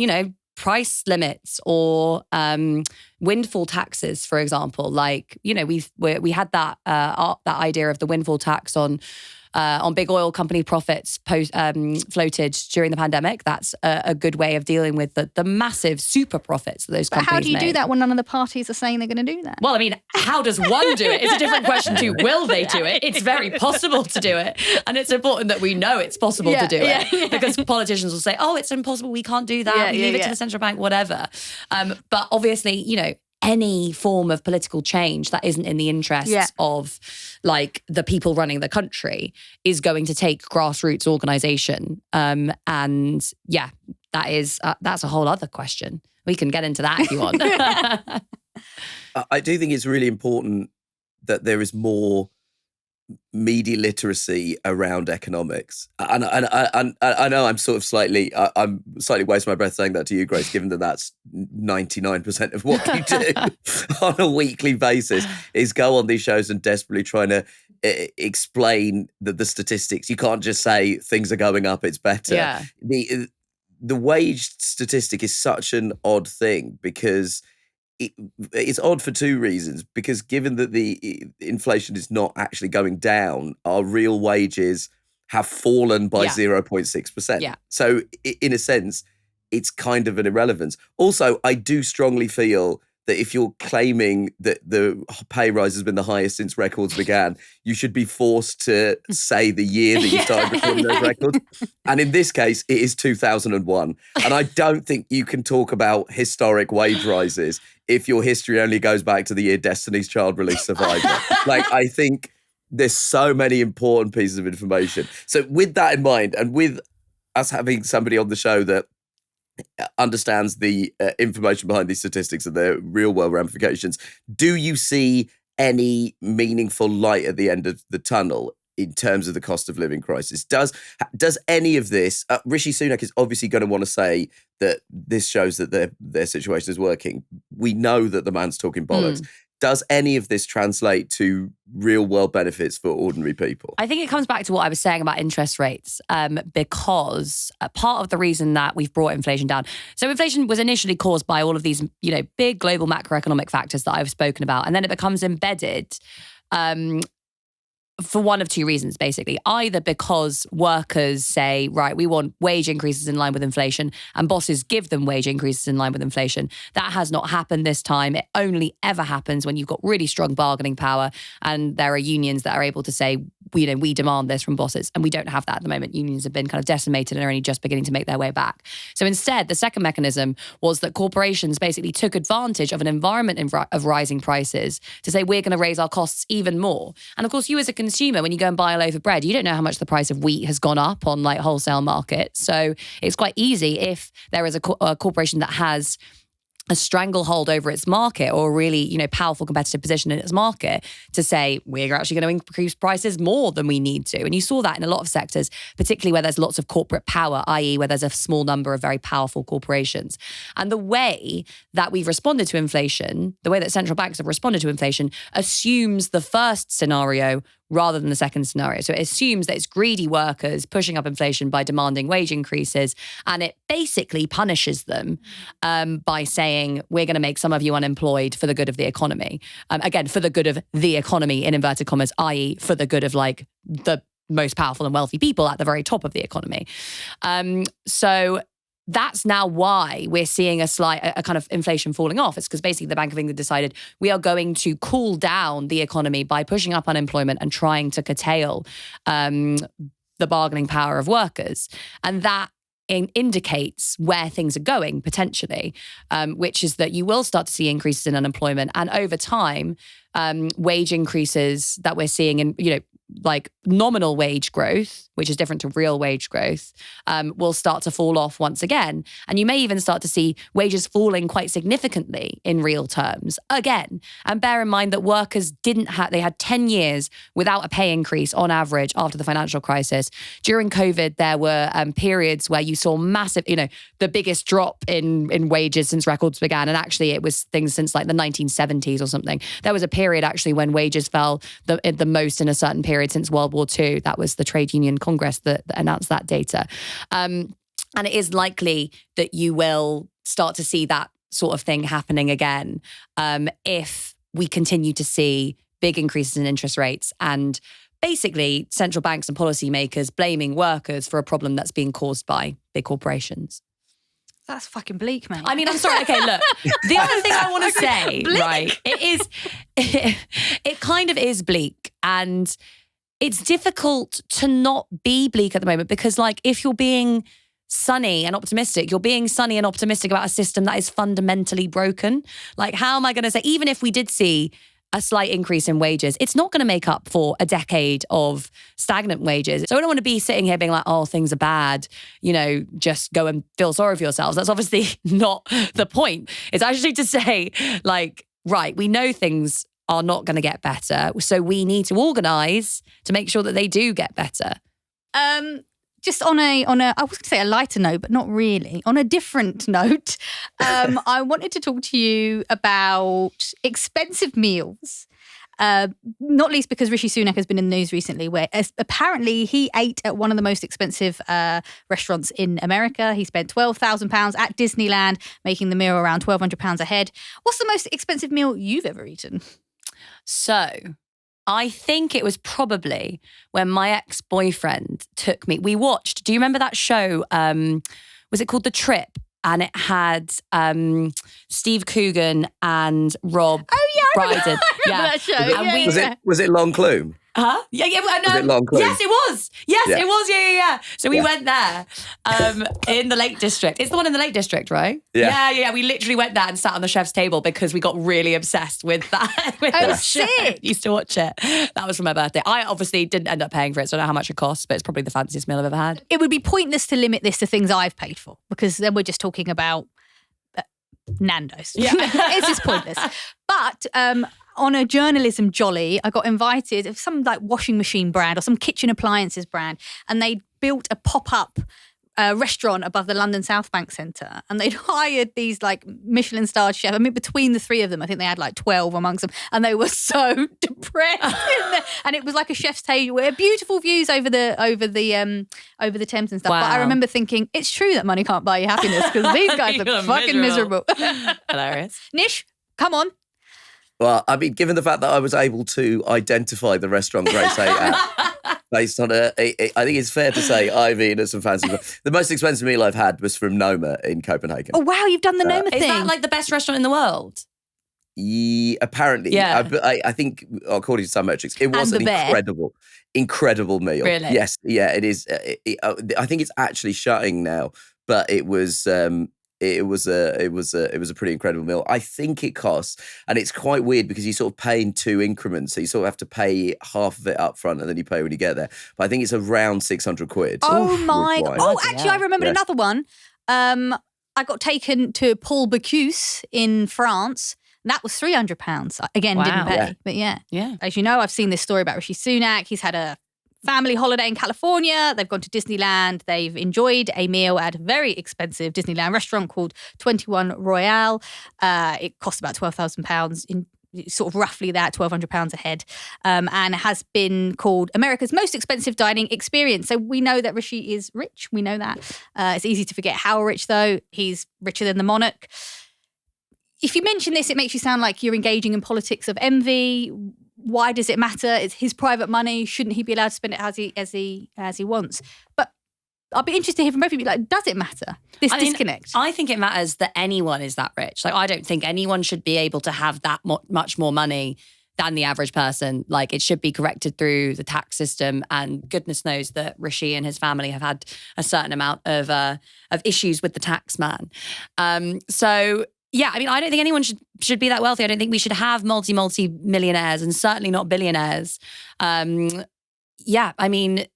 price limits or windfall taxes, for example. Like, we had that idea of the windfall tax on big oil company profits floated during the pandemic. That's a good way of dealing with the massive super profits that those companies But how do you made. do that when none of the parties are saying they're going to do that? Well, I mean, how does one do it? It's a different question to will they do it? It's very possible to do it. And it's important that we know it's possible to do it. Because politicians will say, oh, it's impossible, we can't do that. We leave it to the central bank, whatever. But obviously, any form of political change that isn't in the interests of like the people running the country is going to take grassroots organisation. And yeah, that's a whole other question. We can get into that if you want. I do think it's really important that there is more media literacy around economics. And I know I'm slightly wasting my breath saying that to you, Grace, given that that's 99% of what you do on a weekly basis is go on these shows and desperately trying to explain the statistics. You can't just say things are going up, it's better. Yeah. The wage statistic is such an odd thing because it's odd for two reasons. Because given that the inflation is not actually going down, our real wages have fallen by 0.6%. Yeah. So in a sense, it's kind of an irrelevance. Also, I do strongly feel that if you're claiming that the pay rise has been the highest since records began, you should be forced to say the year that you started recording those records. And in this case, it is 2001. And I don't think you can talk about historic wage rises if your history only goes back to the year Destiny's Child released Survivor. I think there's so many important pieces of information. So with that in mind, and with us having somebody on the show that understands the information behind these statistics and their real world ramifications, do you see any meaningful light at the end of the tunnel in terms of the cost of living crisis? Does any of this, Rishi Sunak is obviously going to want to say that this shows that their situation is working. We know that the man's talking bollocks. Does any of this translate to real world benefits for ordinary people? I think it comes back to what I was saying about interest rates, because part of the reason that we've brought inflation down. So inflation was initially caused by all of these, big global macroeconomic factors that I've spoken about. And then it becomes embedded for one of two reasons, basically. Either because workers say, right, we want wage increases in line with inflation, and bosses give them wage increases in line with inflation. That has not happened this time. It only ever happens when you've got really strong bargaining power and there are unions that are able to say, we demand this from bosses. And we don't have that at the moment. Unions have been kind of decimated and are only just beginning to make their way back. So instead, the second mechanism was that corporations basically took advantage of an environment of rising prices to say, we're going to raise our costs even more. And of course, you as a consumer, when you go and buy a loaf of bread, you don't know how much the price of wheat has gone up on wholesale markets. So it's quite easy if there is a corporation that has a stranglehold over its market or a really, powerful competitive position in its market to say, we're actually going to increase prices more than we need to. And you saw that in a lot of sectors, particularly where there's lots of corporate power, i.e. where there's a small number of very powerful corporations. And the way that we've responded to inflation, the way that central banks have responded to inflation, assumes the first scenario rather than the second scenario. So it assumes that it's greedy workers pushing up inflation by demanding wage increases, and it basically punishes them by saying, we're going to make some of you unemployed for the good of the economy. Again, for the good of the economy, in inverted commas, i.e. for the good of like the most powerful and wealthy people at the very top of the economy. So that's now why we're seeing a kind of inflation falling off. It's because basically the Bank of England decided we are going to cool down the economy by pushing up unemployment and trying to curtail the bargaining power of workers. And that indicates where things are going potentially, which is that you will start to see increases in unemployment. And over time, wage increases that we're seeing in, like nominal wage growth, which is different to real wage growth, will start to fall off once again. And you may even start to see wages falling quite significantly in real terms again. And bear in mind that workers they had 10 years without a pay increase on average after the financial crisis. During COVID, there were periods where you saw massive, the biggest drop in wages since records began. And actually it was things since like the 1970s or something. There was a period actually when wages fell the most in a certain period since World War II. That was the Trade Union Congress that announced that data. And it is likely that you will start to see that sort of thing happening again if we continue to see big increases in interest rates and basically central banks and policymakers blaming workers for a problem that's being caused by big corporations. That's fucking bleak, mate. I mean, I'm sorry. Okay, look. The other thing I want to say, right, it kind of is bleak. And it's difficult to not be bleak at the moment because, like, if you're being sunny and optimistic, you're being sunny and optimistic about a system that is fundamentally broken. Like, how am I going to say, even if we did see a slight increase in wages, it's not going to make up for a decade of stagnant wages. So I don't want to be sitting here being like, oh, things are bad, just go and feel sorry for yourselves. That's obviously not the point. It's actually to say, like, right, we know things are not going to get better. So we need to organise to make sure that they do get better. Just on a, I was going to say a lighter note, but not really. On a different note, I wanted to talk to you about expensive meals. Not least because Rishi Sunak has been in the news recently, where apparently he ate at one of the most expensive restaurants in America. He spent £12,000 at Disneyland, making the meal around £1,200 a head. What's the most expensive meal you've ever eaten? So I think it was probably when my ex-boyfriend took me. We watched, do you remember that show? Was it called The Trip? And it had Steve Coogan and Rob Brydon. I remember that show. And was it Long Clume? Huh? Yeah. Was it Long Clume? Yes, it was. Yes, Yeah. it was. Yeah. So we went there in the Lake District. It's the one in the Lake District, right? Yeah. We literally went there and sat on the chef's table because we got really obsessed with that. Show. Sick. Used to watch it. That was for my birthday. I obviously didn't end up paying for it, so I don't know how much it costs, but it's probably the fanciest meal I've ever had. It would be pointless to limit this to things I've paid for because then we're just talking about Nando's. Yeah. It's just pointless. But on a journalism jolly, I got invited of some like washing machine brand or some kitchen appliances brand, and they built a pop-up restaurant above the London South Bank Centre, and they'd hired these like Michelin-starred chefs. I mean, between the three of them, I think they had like 12 amongst them, and they were so depressed. And it was like a chef's table with beautiful views over the Thames and stuff. Wow. But I remember thinking, it's true that money can't buy you happiness because these guys You're look fucking miserable. Hilarious. Nish, come on. Well, I mean, given the fact that I was able to identify the restaurant Grace ate at, based on I think it's fair to say I've eaten at some fancy. The most expensive meal I've had was from Noma in Copenhagen. Oh, wow, you've done the Noma thing. Is that like the best restaurant in the world? Apparently, Yeah. I think according to some metrics, it was And an the bear. incredible meal. Really? Yes, yeah, it is. I think it's actually shutting now, but it was. It was a pretty incredible meal. I think it costs, and it's quite weird because you sort of pay in two increments, so you sort of have to pay half of it up front and then you pay when you get there. But I think it's around 600 quid. Oh my God. Oh, Bloody actually, I hell. remembered Yeah. another one. I got taken to Paul Bocuse in France. That was £300. Again, Wow. didn't pay. Yeah. But yeah, Yeah. as you know, I've seen this story about Rishi Sunak. He's had a family holiday in California. They've gone to Disneyland. They've enjoyed a meal at a very expensive Disneyland restaurant called 21 Royale. It cost about £12,000 in sort of roughly that, £1,200 a head, and has been called America's most expensive dining experience. So we know that Rishi is rich. We know that. It's easy to forget how rich, though. He's richer than the monarch. If you mention this, it makes you sound like you're engaging in politics of envy. Why does it matter? It's his private money. Shouldn't he be allowed to spend it as he wants? But I'd be interested to hear from both of you. Like, does it matter, this disconnect? I think it matters that anyone is that rich. Like, I don't think anyone should be able to have that much more money than the average person. Like, it should be corrected through the tax system. And goodness knows that Rishi and his family have had a certain amount of issues with the tax man. So yeah, I mean, I don't think anyone should be that wealthy. I don't think we should have multi-millionaires, and certainly not billionaires. Yeah, I mean,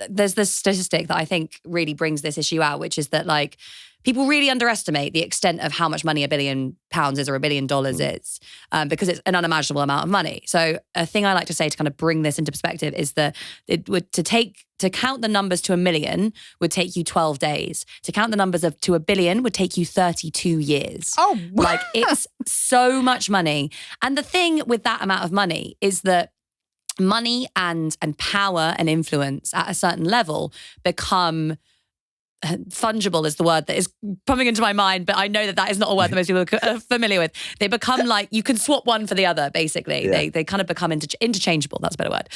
there's this statistic that I think really brings this issue out, which is that like people really underestimate the extent of how much money £1 billion is or $1 billion is, because it's an unimaginable amount of money. So a thing I like to say to kind of bring this into perspective is that to count the numbers to 1 million would take you 12 days. To count the numbers to 1 billion would take you 32 years. Oh, like it's so much money. And the thing with that amount of money is that money and power and influence at a certain level become fungible is the word that is coming into my mind, but I know that is not a word that most people are familiar with. They become like, you can swap one for the other, basically. Yeah. They kind of become interchangeable. That's a better word.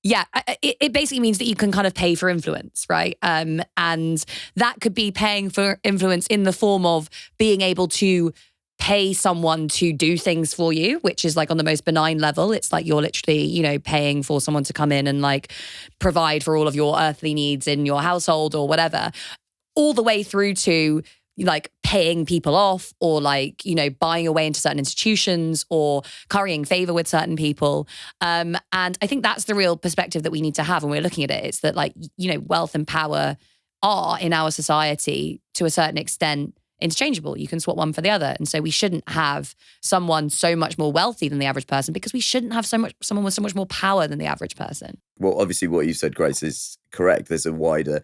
Yeah, it basically means that you can kind of pay for influence, right? And that could be paying for influence in the form of being able to pay someone to do things for you, which is like on the most benign level. It's like you're literally, paying for someone to come in and like provide for all of your earthly needs in your household or whatever, all the way through to like paying people off or like, buying your way into certain institutions or currying favor with certain people. And I think that's the real perspective that we need to have when we're looking at it. It's that like, wealth and power are in our society to a certain extent interchangeable. You can swap one for the other. And so we shouldn't have someone so much more wealthy than the average person, because we shouldn't have someone with so much more power than the average person. Well, obviously what you said, Grace, is correct. There's a wider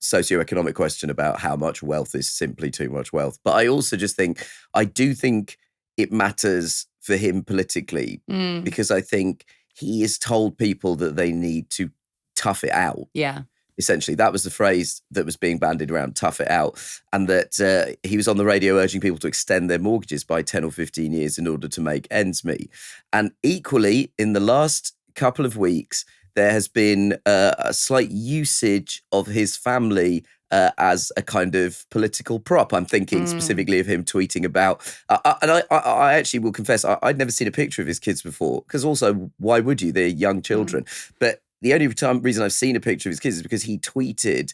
socioeconomic question about how much wealth is simply too much wealth. But I also just think, I do think it matters for him politically, because I think he has told people that they need to tough it out. Yeah. Essentially, that was the phrase that was being bandied around, tough it out. And that he was on the radio urging people to extend their mortgages by 10 or 15 years in order to make ends meet. And equally, in the last couple of weeks, there has been a slight usage of his family as a kind of political prop. I'm thinking specifically of him tweeting about, and I actually will confess, I'd never seen a picture of his kids before, because also, why would you? They're young children. But the only reason I've seen a picture of his kids is because he tweeted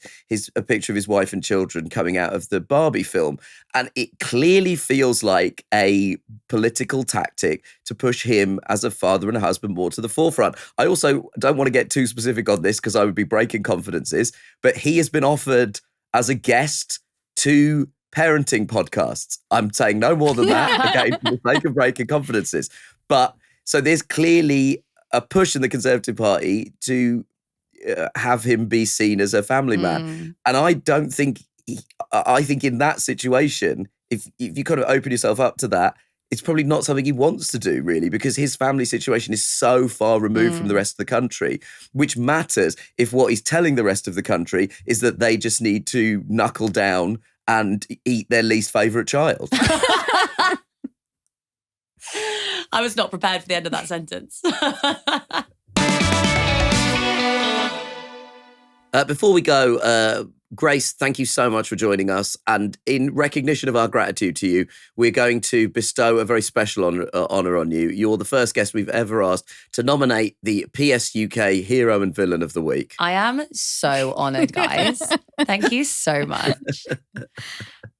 a picture of his wife and children coming out of the Barbie film. And it clearly feels like a political tactic to push him as a father and a husband more to the forefront. I also don't want to get too specific on this because I would be breaking confidences, but he has been offered as a guest to parenting podcasts. I'm saying no more than that, again, for the sake of breaking confidences. But so there's clearly a push in the Conservative Party to have him be seen as a family man. And I don't think, I think in that situation, if you kind of open yourself up to that, it's probably not something he wants to do, really, because his family situation is so far removed from the rest of the country, which matters if what he's telling the rest of the country is that they just need to knuckle down and eat their least favourite child. I was not prepared for the end of that sentence. Before we go, Grace, thank you so much for joining us. And in recognition of our gratitude to you, we're going to bestow a very special honour on you. You're the first guest we've ever asked to nominate the PSUK Hero and Villain of the Week. I am so honoured, guys. Thank you so much.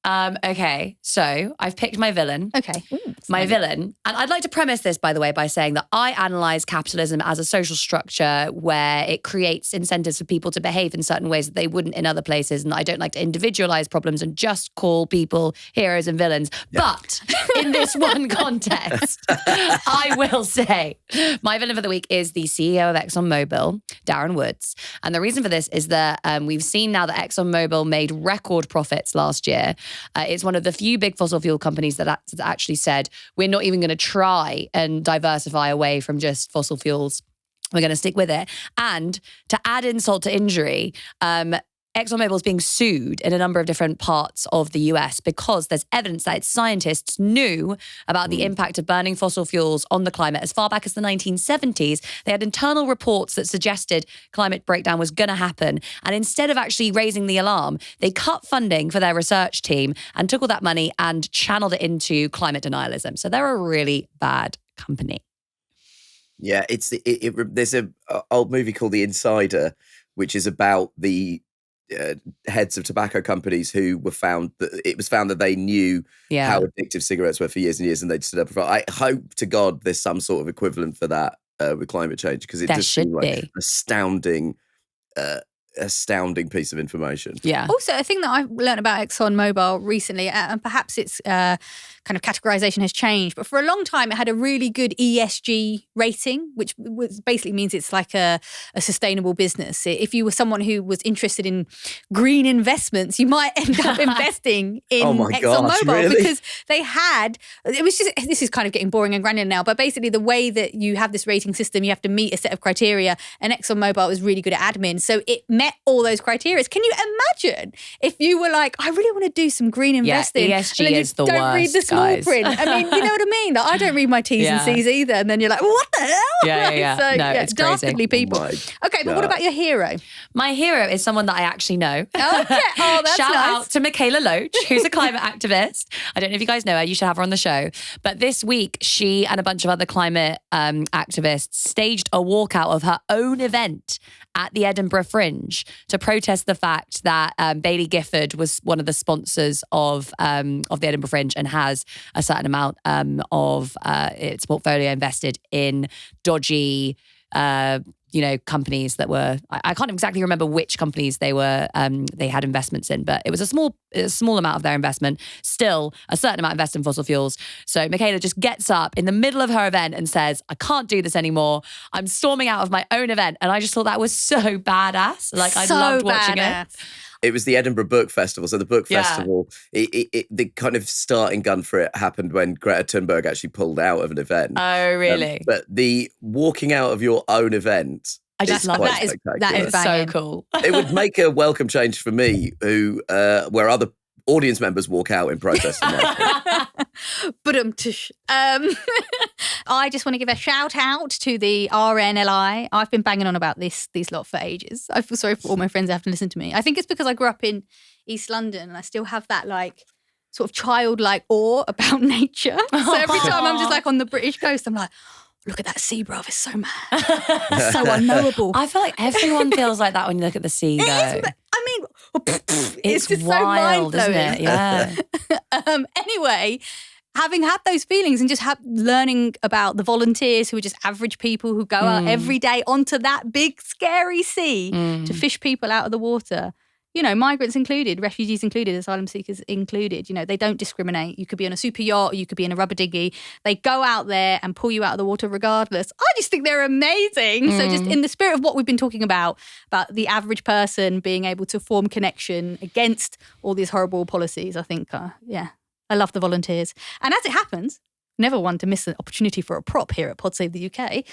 Okay, so I've picked my villain. Okay. My villain. And I'd like to premise this, by the way, by saying that I analyse capitalism as a social structure where it creates incentives for people to behave in certain ways that they wouldn't in other places. And I don't like to individualise problems and just call people heroes and villains. Yeah. But in this one context, I will say my villain for the week is the CEO of ExxonMobil, Darren Woods. And the reason for this is that we've seen now that ExxonMobil made record profits last year. It's one of the few big fossil fuel companies that actually said, we're not even going to try and diversify away from just fossil fuels. We're going to stick with it. And to add insult to injury, ExxonMobil is being sued in a number of different parts of the US because there's evidence that its scientists knew about the impact of burning fossil fuels on the climate as far back as the 1970s. They had internal reports that suggested climate breakdown was going to happen. And instead of actually raising the alarm, they cut funding for their research team and took all that money and channeled it into climate denialism. So they're a really bad company. Yeah, there's a old movie called The Insider, which is about the heads of tobacco companies who were found that they knew how addictive cigarettes were for years and years, and they'd stood up. I hope to God there's some sort of equivalent for that with climate change, because it just seemed like an astounding piece of information. Yeah. Also, a thing that I've learned about ExxonMobil recently, and perhaps its kind of categorization has changed, but for a long time it had a really good ESG rating, which basically means it's like a sustainable business. If you were someone who was interested in green investments, you might end up investing in ExxonMobil, really? because they had, this is kind of getting boring and granular now, but basically the way that you have this rating system, you have to meet a set of criteria, and ExxonMobil was really good at admin. So it met all those criteria. Can you imagine if you were like, I really want to do some green investing? ESG is the worst, don't read the small print. I mean, you know what I mean? Like, I don't read my T's and C's either. And then you're like, what the hell? Yeah. So, no, it's crazy. dastardly people. Okay, but what about your hero? My hero is someone that I actually know. Okay. Oh, that's Shout nice. out to Mikaela Loach, who's a climate activist. I don't know if you guys know her. You should have her on the show. But this week, she and a bunch of other climate activists staged a walkout of her own event at the Edinburgh Fringe to protest the fact that Baillie Gifford was one of the sponsors of the Edinburgh Fringe and has a certain amount of its portfolio invested in dodgy companies that were, I can't exactly remember which companies they were, they had investments in, but it was a small amount of their investment, still a certain amount invested in fossil fuels. So Mikaela just gets up in the middle of her event and says, I can't do this anymore. I'm storming out of my own event. And I just thought that was so badass. Like, I loved watching it. It was the Edinburgh Book Festival. So the book festival, the kind of starting gun for it happened when Greta Thunberg actually pulled out of an event. Oh, really? But the walking out of your own event, I just love that. That is so cool. It would make a welcome change for me, where other audience members walk out in protest. But I just want to give a shout out to the RNLI. I've been banging on about these lot for ages. I feel sorry for all my friends who have to listen to me. I think it's because I grew up in East London and I still have that like sort of childlike awe about nature. So every time I'm just like on the British coast, I'm like, look at that sea, bruv. It's so mad. It's so unknowable. I feel like everyone feels like that when you look at the sea, though. I mean, it's just wild, so mind-blowing. isn't it? Yeah. Anyway, having had those feelings and just learning about the volunteers who are just average people who go out every day onto that big, scary sea to fish people out of the water. You know, migrants included, refugees included, asylum seekers included. You know, they don't discriminate. You could be on a super yacht or you could be in a rubber dinghy. They go out there and pull you out of the water regardless. I just think they're amazing. So just in the spirit of what we've been talking about the average person being able to form connection against all these horrible policies, I think, I love the volunteers. And as it happens, never one to miss an opportunity for a prop here at Pod Save the UK.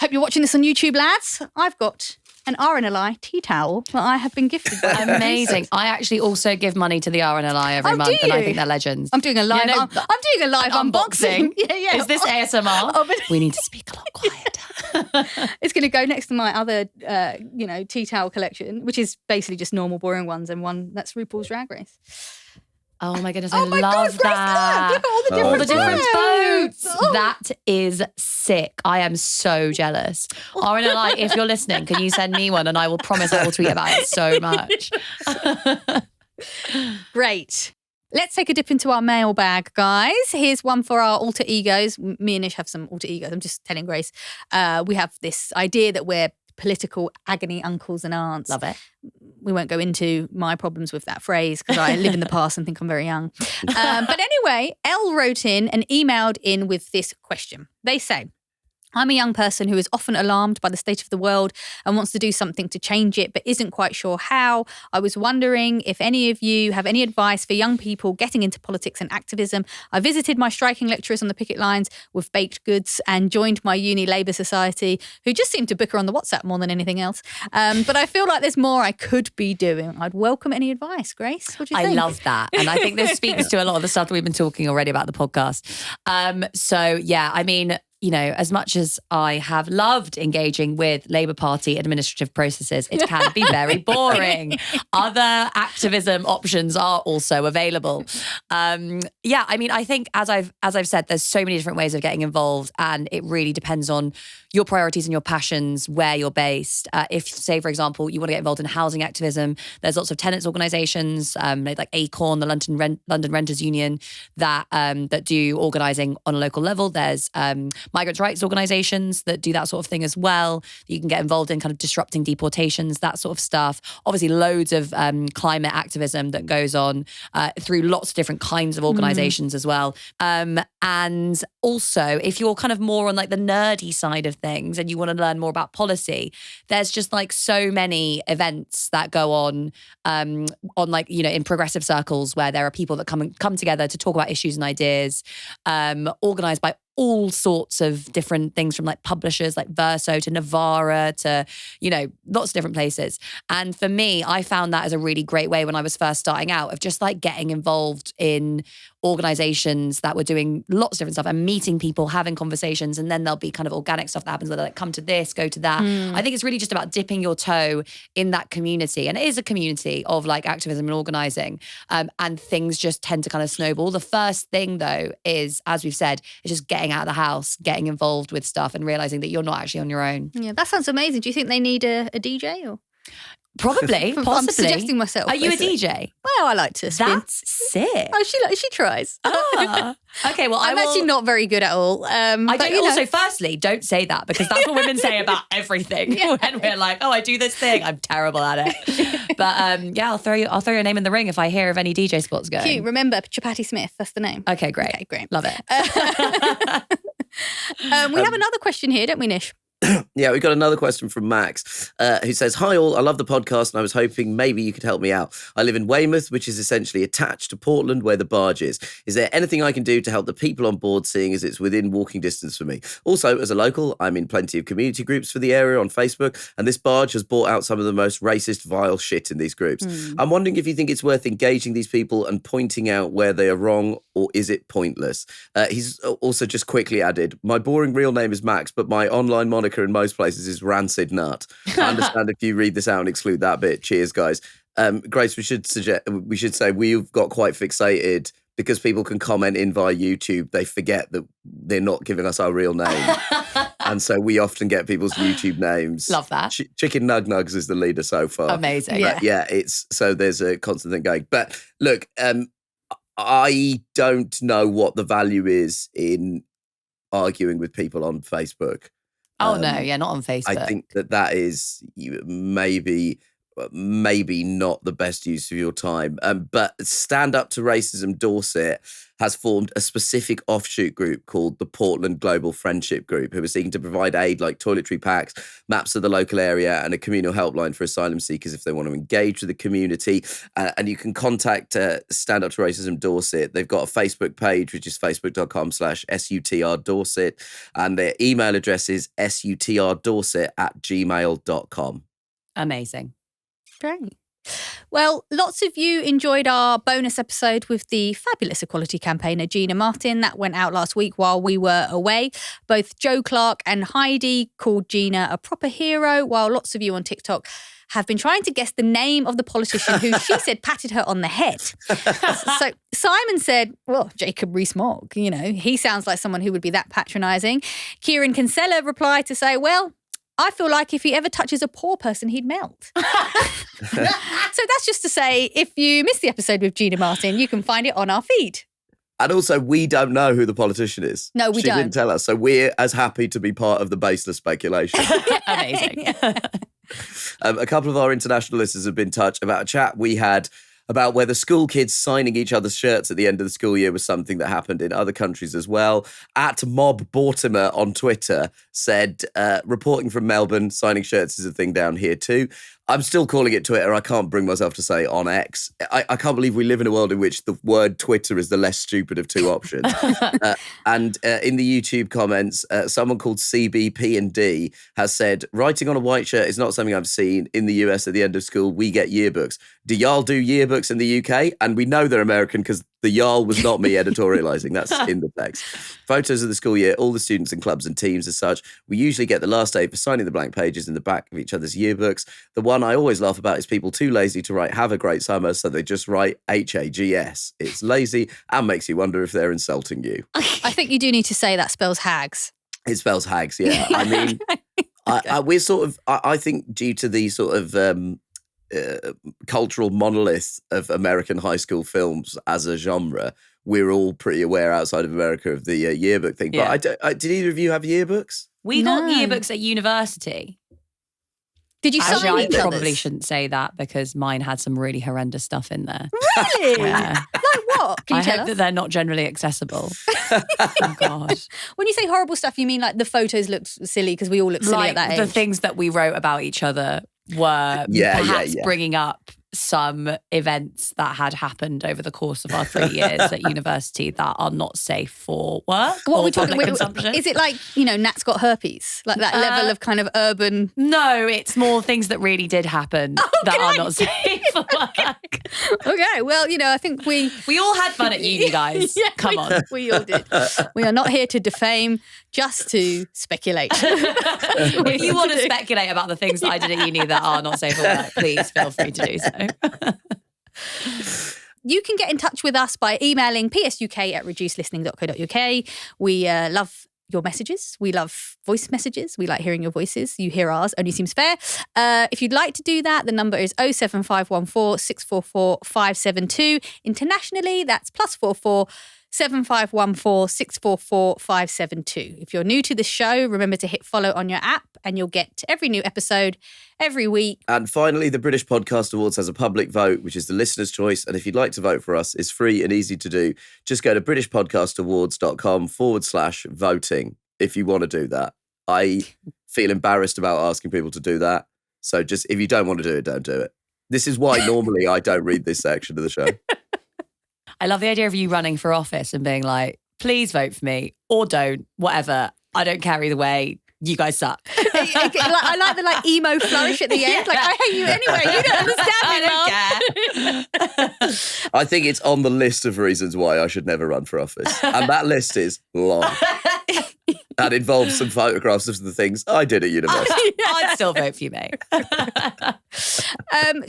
Hope you're watching this on YouTube, lads. I've got an RNLI tea towel that I have been gifted by. Amazing. I actually also give money to the RNLI every month, and I think they're legends. I'm doing a live. I'm doing a live unboxing. Yeah. Is this ASMR? We need to speak a lot quieter. It's going to go next to my other, tea towel collection, which is basically just normal, boring ones, and one that's RuPaul's Drag Race. Oh my goodness, I love God, that. Look at all the different boats. Oh. That is sick. I am so jealous. RNLI, if you're listening, can you send me one? And I will promise I will tweet about it so much. Great. Let's take a dip into our mailbag, guys. Here's one for our alter egos. Me and Nish have some alter egos. I'm just telling Grace. We have this idea that we're political agony uncles and aunts. Love it. We won't go into my problems with that phrase because I live in the past and think I'm very young. But anyway, Elle wrote in and emailed in with this question. They say, I'm a young person who is often alarmed by the state of the world and wants to do something to change it, but isn't quite sure how. I was wondering if any of you have any advice for young people getting into politics and activism. I visited my striking lecturers on the picket lines with baked goods and joined my uni Labour Society, who just seemed to bicker on the WhatsApp more than anything else. But I feel like there's more I could be doing. I'd welcome any advice. Grace, what do you think? I love that. And I think this speaks to a lot of the stuff that we've been talking already about the podcast. So, yeah, I mean, you know, as much as I have loved engaging with Labour Party administrative processes, it can be very boring. Other activism options are also available. Yeah, I mean, I think as I've said, there's so many different ways of getting involved, and it really depends on your priorities and your passions, where you're based. If, say, for example, you want to get involved in housing activism, there's lots of tenants organisations like Acorn, the London Renters Union, that do organising on a local level. There's migrants' rights organisations that do that sort of thing as well. You can get involved in kind of disrupting deportations, that sort of stuff. Obviously, loads of climate activism that goes on through lots of different kinds of organisations as well. And also, if you're kind of more on like the nerdy side of things and you want to learn more about policy, there's just like so many events that go on like, you know, in progressive circles where there are people that come together to talk about issues and ideas, organised by all sorts of different things, from like publishers like Verso to Novara to, you know, lots of different places. And for me, I found that as a really great way when I was first starting out of just like getting involved in organizations that were doing lots of different stuff and meeting people, having conversations, and then there'll be kind of organic stuff that happens where they like come to this, go to that. I think it's really just about dipping your toe in that community. And it is a community of like activism and organizing. And things just tend to kind of snowball. The first thing though is, as we've said, is just getting out of the house, getting involved with stuff and realizing that you're not actually on your own. Yeah, that sounds amazing. Do you think they need a DJ or? Probably, possibly. I'm suggesting myself. Are you basically. a DJ? Well, I like to spin. That's sick. Oh, she tries. Okay, well, I'm actually not very good at all. I don't. Also, firstly, don't say that, because that's what women say about everything. When we're like, "Oh, I do this thing," I'm terrible at it. But yeah, I'll throw your name in the ring if I hear of any DJ spots going. Cute. Remember, Chapati Smith. That's the name. Okay, great. Okay, great. Love it. We have another question here, don't we, Nish? Yeah, we got another question from Max, who says, "Hi all, I love the podcast and I was hoping maybe you could help me out. I live in Weymouth, which is essentially attached to Portland where the barge is. Is there anything I can do to help the people on board, seeing as it's within walking distance for me? Also, as a local, I'm in plenty of community groups for the area on Facebook, and this barge has brought out some of the most racist, vile shit in these groups. I'm wondering if you think it's worth engaging these people and pointing out where they are wrong, or is it pointless?" He's also just quickly added, "My boring real name is Max, but my online moniker in most places is Rancid Nut. I understand if you read this out and exclude that bit. Cheers, guys." Grace, we should say we've got quite fixated because people can comment in via YouTube. They forget that they're not giving us our real name. And so we often get people's YouTube names. Love that. Chicken Nug Nugs is the leader so far. Amazing. But yeah, there's a constant thing going. But look, I don't know what the value is in arguing with people on Facebook. Oh no, yeah, not on Facebook. I think that is maybe not the best use of your time. But Stand Up to Racism Dorset has formed a specific offshoot group called the Portland Global Friendship Group, who are seeking to provide aid like toiletry packs, maps of the local area, and a communal helpline for asylum seekers if they want to engage with the community. And you can contact Stand Up to Racism Dorset. They've got a Facebook page, which is facebook.com/SUTR Dorset. And their email address is sutrDorset@gmail.com. Amazing. Great. Well, lots of you enjoyed our bonus episode with the fabulous equality campaigner Gina Martin. That went out last week while we were away. Both Joe Clark and Heidi called Gina a proper hero, while lots of you on TikTok have been trying to guess the name of the politician who she said patted her on the head. So Simon said, well, Jacob Rees-Mogg, you know, he sounds like someone who would be that patronising. Kieran Kinsella replied to say, well, I feel like if he ever touches a poor person, he'd melt. So that's just to say, if you missed the episode with Gina Martin, you can find it on our feed. And also, we don't know who the politician is. No, we don't. She didn't tell us. So we're as happy to be part of the baseless speculation. Amazing. A couple of our international listeners have been in touch about a chat we had about whether school kids signing each other's shirts at the end of the school year was something that happened in other countries as well. @Mob Mortimer on Twitter said, reporting from Melbourne, signing shirts is a thing down here too. I'm still calling it Twitter. I can't bring myself to say on X. I can't believe we live in a world in which the word Twitter is the less stupid of two options. And in the YouTube comments, someone called CBP&D has said, writing on a white shirt is not something I've seen. In the US at the end of school, we get yearbooks. Do y'all do yearbooks in the UK? And we know they're American because the y'all was not me editorializing. That's in the text. Photos of the school year, all the students and clubs and teams as such. We usually get the last day for signing the blank pages in the back of each other's yearbooks. The one I always laugh about is people too lazy to write have a great summer, so they just write HAGS. It's lazy and makes you wonder if they're insulting you. I think you do need to say that spells hags. It spells hags, yeah. I mean, we're sort of, I think due to the sort of cultural monolith of American high school films as a genre, we're all pretty aware outside of America of the yearbook thing. Yeah. But did either of you have yearbooks? We got No. yearbooks at university. Did you Actually, sign I each other's? probably shouldn't say that because mine had some really horrendous stuff in there. Really? Yeah. Like what? Can you I tell hope us? that they're not generally accessible. Oh, God. When you say horrible stuff, you mean like the photos looked silly because we all look silly Like at that age? the things that we wrote about each other were perhaps bringing up some events that had happened over the course of our 3 years at university that are not safe for work What are or we talking public about? consumption. Is it like, Nat's got herpes? Like that level of kind of urban... No, it's more things that really did happen that are not safe for work. Okay, well, I think we We all had fun at uni, guys. Yeah, Come on. We all did. We are not here to defame, just to speculate. If you want to speculate about the things that I did at uni that are not safe for work, please feel free to do so. You can get in touch with us by emailing psuk@reducedlistening.co.uk. We love your messages. We love voice messages. We like hearing your voices. You hear ours. Only seems fair. If you'd like to do that, the number is 07514 644 572. Internationally, that's +44 7514 644 572. If you're new to the show, remember to hit follow on your app and you'll get every new episode every week. And finally, the British Podcast Awards has a public vote, which is the listener's choice. And if you'd like to vote for us, it's free and easy to do. Just go to britishpodcastawards.com/voting if you want to do that. I feel embarrassed about asking people to do that. So just if you don't want to do it, don't do it. This is why normally I don't read this section of the show. I love the idea of you running for office and being like, please vote for me or don't, whatever. I don't care either way. You guys suck. I like the emo flourish at the end. Like, I hate you anyway. You don't understand me now. I think it's on the list of reasons why I should never run for office. And that list is long. And involves some photographs of the things I did at university. I'd still vote for you, mate.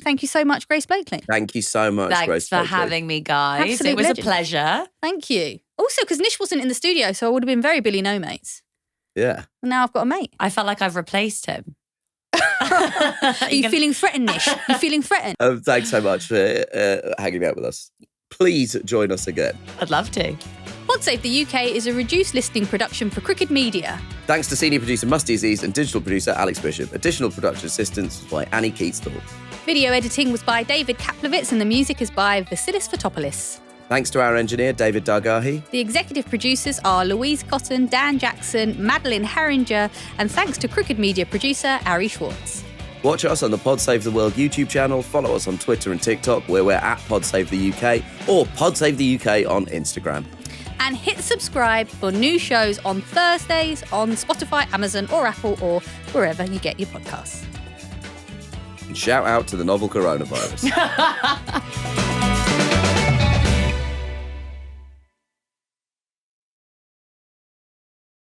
Thank you so much, Grace Blakeley. Thank you so much, Thanks Grace for Blakeley. having me, guys. Absolute it was legend. a pleasure. Thank you. Also, because Nish wasn't in the studio, so I would have been very Billy No Mates. Yeah. And now I've got a mate. I felt like I've replaced him. Are you feeling threatened, Nish? You feeling threatened? Thanks so much for hanging out with us. Please join us again. I'd love to. Pod Save the UK is a reduced listening production for Crooked Media. Thanks to senior producer Musty Aziz and digital producer Alex Bishop. Additional production assistance was by Annie Keatsthorpe. Video editing was by David Kaplowitz and the music is by Vasilis Fotopoulos. Thanks to our engineer, David Dargahi. The executive producers are Louise Cotton, Dan Jackson, Madeline Herringer, and thanks to Crooked Media producer Ari Schwartz. Watch us on the Pod Save the World YouTube channel. Follow us on Twitter and TikTok, where we're at Pod Save the UK, or Pod Save the UK on Instagram. And hit subscribe for new shows on Thursdays on Spotify, Amazon, or Apple, or wherever you get your podcasts. And shout out to the novel coronavirus.